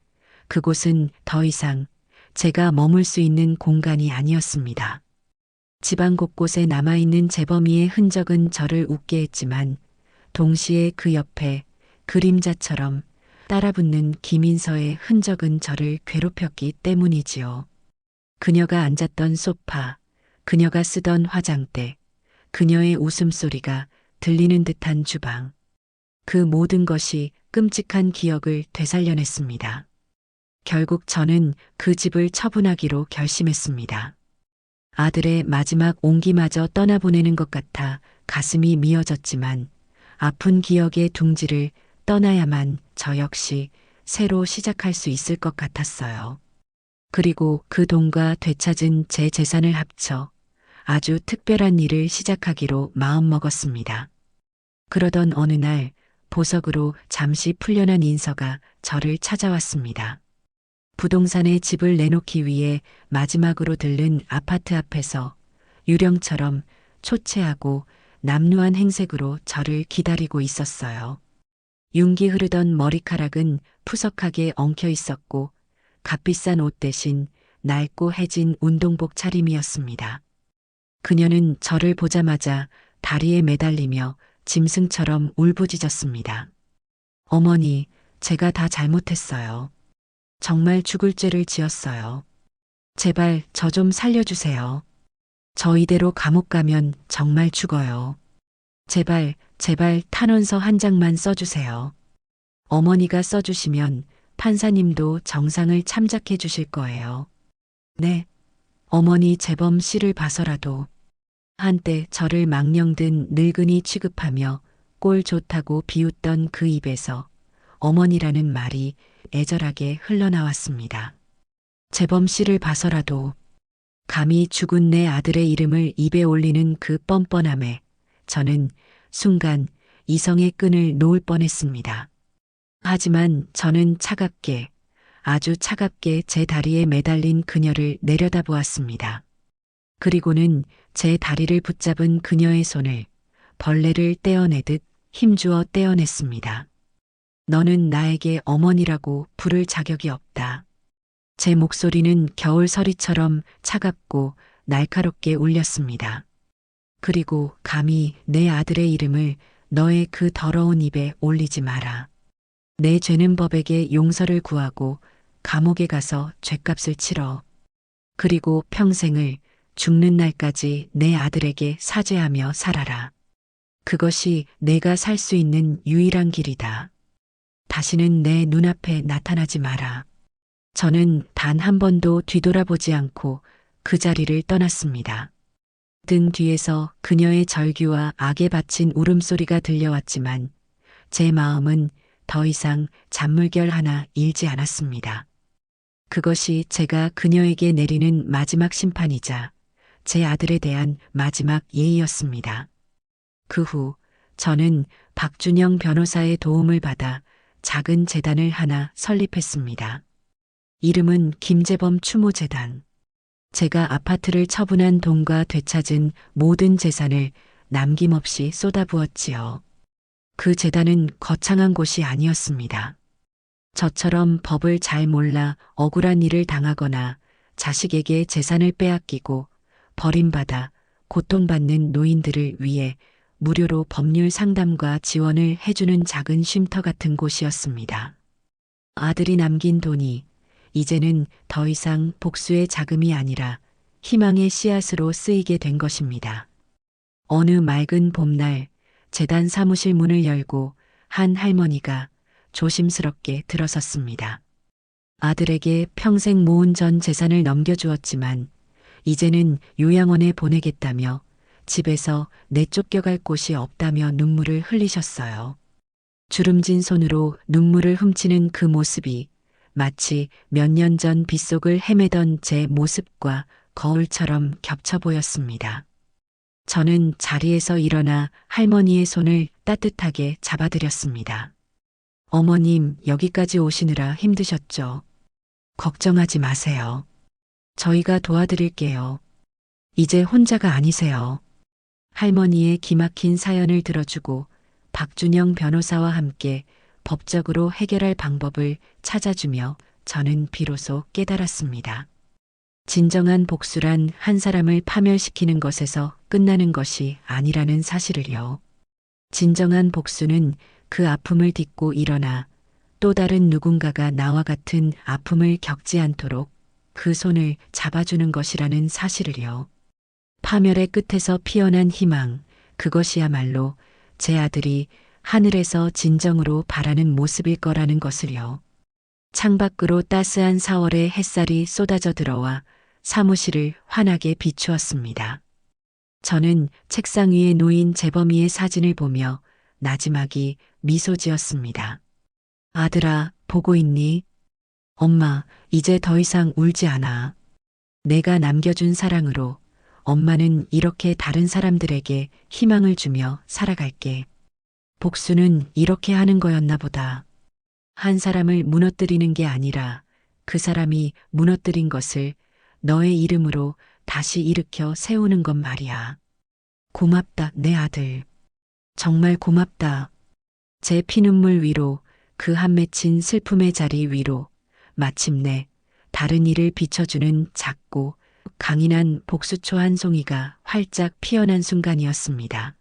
[SPEAKER 1] 그곳은 더 이상 제가 머물 수 있는 공간이 아니었습니다. 집안 곳곳에 남아있는 재범이의 흔적은 저를 웃게 했지만 동시에 그 옆에 그림자처럼 따라붙는 김인서의 흔적은 저를 괴롭혔기 때문이지요. 그녀가 앉았던 소파, 그녀가 쓰던 화장대, 그녀의 웃음소리가 들리는 듯한 주방. 그 모든 것이 끔찍한 기억을 되살려냈습니다. 결국 저는 그 집을 처분하기로 결심했습니다. 아들의 마지막 온기마저 떠나보내는 것 같아 가슴이 미어졌지만 아픈 기억의 둥지를 떠나야만 저 역시 새로 시작할 수 있을 것 같았어요. 그리고 그 돈과 되찾은 제 재산을 합쳐 아주 특별한 일을 시작하기로 마음먹었습니다. 그러던 어느 날 보석으로 잠시 풀려난 인서가 저를 찾아왔습니다. 부동산에 집을 내놓기 위해 마지막으로 들른 아파트 앞에서 유령처럼 초췌하고 남루한 행색으로 저를 기다리고 있었어요. 윤기 흐르던 머리카락은 푸석하게 엉켜 있었고 값비싼 옷 대신 낡고 해진 운동복 차림이었습니다. 그녀는 저를 보자마자 다리에 매달리며 짐승처럼 울부짖었습니다. 어머니, 제가 다 잘못했어요. 정말 죽을 죄를 지었어요. 제발 저 좀 살려주세요. 저 이대로 감옥 가면 정말 죽어요. 제발, 제발 탄원서 한 장만 써주세요. 어머니가 써주시면 판사님도 정상을 참작해 주실 거예요. 네. 어머니 재범 씨를 봐서라도. 한때 저를 망령든 늙은이 취급하며 꼴 좋다고 비웃던 그 입에서 어머니라는 말이 애절하게 흘러나왔습니다. 재범 씨를 봐서라도. 감히 죽은 내 아들의 이름을 입에 올리는 그 뻔뻔함에 저는 순간 이성의 끈을 놓을 뻔했습니다. 하지만 저는 차갑게, 아주 차갑게 제 다리에 매달린 그녀를 내려다보았습니다. 그리고는 제 다리를 붙잡은 그녀의 손을 벌레를 떼어내듯 힘주어 떼어냈습니다. 너는 나에게 어머니라고 부를 자격이 없다. 제 목소리는 겨울서리처럼 차갑고 날카롭게 울렸습니다. 그리고 감히 내 아들의 이름을 너의 그 더러운 입에 올리지 마라. 내 죄는 법에게 용서를 구하고 감옥에 가서 죗값을 치러. 그리고 평생을 죽는 날까지 내 아들에게 사죄하며 살아라. 그것이 내가 살 수 있는 유일한 길이다. 다시는 내 눈앞에 나타나지 마라. 저는 단 한 번도 뒤돌아보지 않고 그 자리를 떠났습니다. 등 뒤에서 그녀의 절규와 악에 바친 울음소리가 들려왔지만 제 마음은 더 이상 잔물결 하나 잃지 않았습니다. 그것이 제가 그녀에게 내리는 마지막 심판이자 제 아들에 대한 마지막 예의였습니다. 그 후 저는 박준영 변호사의 도움을 받아 작은 재단을 하나 설립했습니다. 이름은 김재범 추모재단. 제가 아파트를 처분한 돈과 되찾은 모든 재산을 남김없이 쏟아부었지요. 그 재단은 거창한 곳이 아니었습니다. 저처럼 법을 잘 몰라 억울한 일을 당하거나 자식에게 재산을 빼앗기고 버림받아 고통받는 노인들을 위해 무료로 법률 상담과 지원을 해주는 작은 쉼터 같은 곳이었습니다. 아들이 남긴 돈이 이제는 더 이상 복수의 자금이 아니라 희망의 씨앗으로 쓰이게 된 것입니다. 어느 맑은 봄날 재단 사무실 문을 열고 한 할머니가 조심스럽게 들어섰습니다. 아들에게 평생 모은 전 재산을 넘겨주었지만 이제는 요양원에 보내겠다며 집에서 내쫓겨갈 곳이 없다며 눈물을 흘리셨어요. 주름진 손으로 눈물을 훔치는 그 모습이 마치 몇 년 전 빗속을 헤매던 제 모습과 거울처럼 겹쳐 보였습니다. 저는 자리에서 일어나 할머니의 손을 따뜻하게 잡아드렸습니다. 어머님, 여기까지 오시느라 힘드셨죠? 걱정하지 마세요. 저희가 도와드릴게요. 이제 혼자가 아니세요. 할머니의 기막힌 사연을 들어주고 박준영 변호사와 함께 법적으로 해결할 방법을 찾아주며 저는 비로소 깨달았습니다. 진정한 복수란 한 사람을 파멸시키는 것에서 끝나는 것이 아니라는 사실을요. 진정한 복수는 그 아픔을 딛고 일어나 또 다른 누군가가 나와 같은 아픔을 겪지 않도록 그 손을 잡아주는 것이라는 사실을요. 파멸의 끝에서 피어난 희망, 그것이야말로 제 아들이 하늘에서 진정으로 바라는 모습일 거라는 것을요. 창밖으로 따스한 4월의 햇살이 쏟아져 들어와 사무실을 환하게 비추었습니다. 저는 책상 위에 놓인 재범이의 사진을 보며 나지막이 미소 지었습니다. 아들아, 보고 있니? 엄마, 이제 더 이상 울지 않아. 내가 남겨준 사랑으로 엄마는 이렇게 다른 사람들에게 희망을 주며 살아갈게. 복수는 이렇게 하는 거였나 보다. 한 사람을 무너뜨리는 게 아니라 그 사람이 무너뜨린 것을 너의 이름으로 다시 일으켜 세우는 것 말이야. 고맙다, 내 아들. 정말 고맙다. 제 피눈물 위로, 그 한 맺힌 슬픔의 자리 위로 마침내 다른 이를 비춰주는 작고 강인한 복수초 한 송이가 활짝 피어난 순간이었습니다.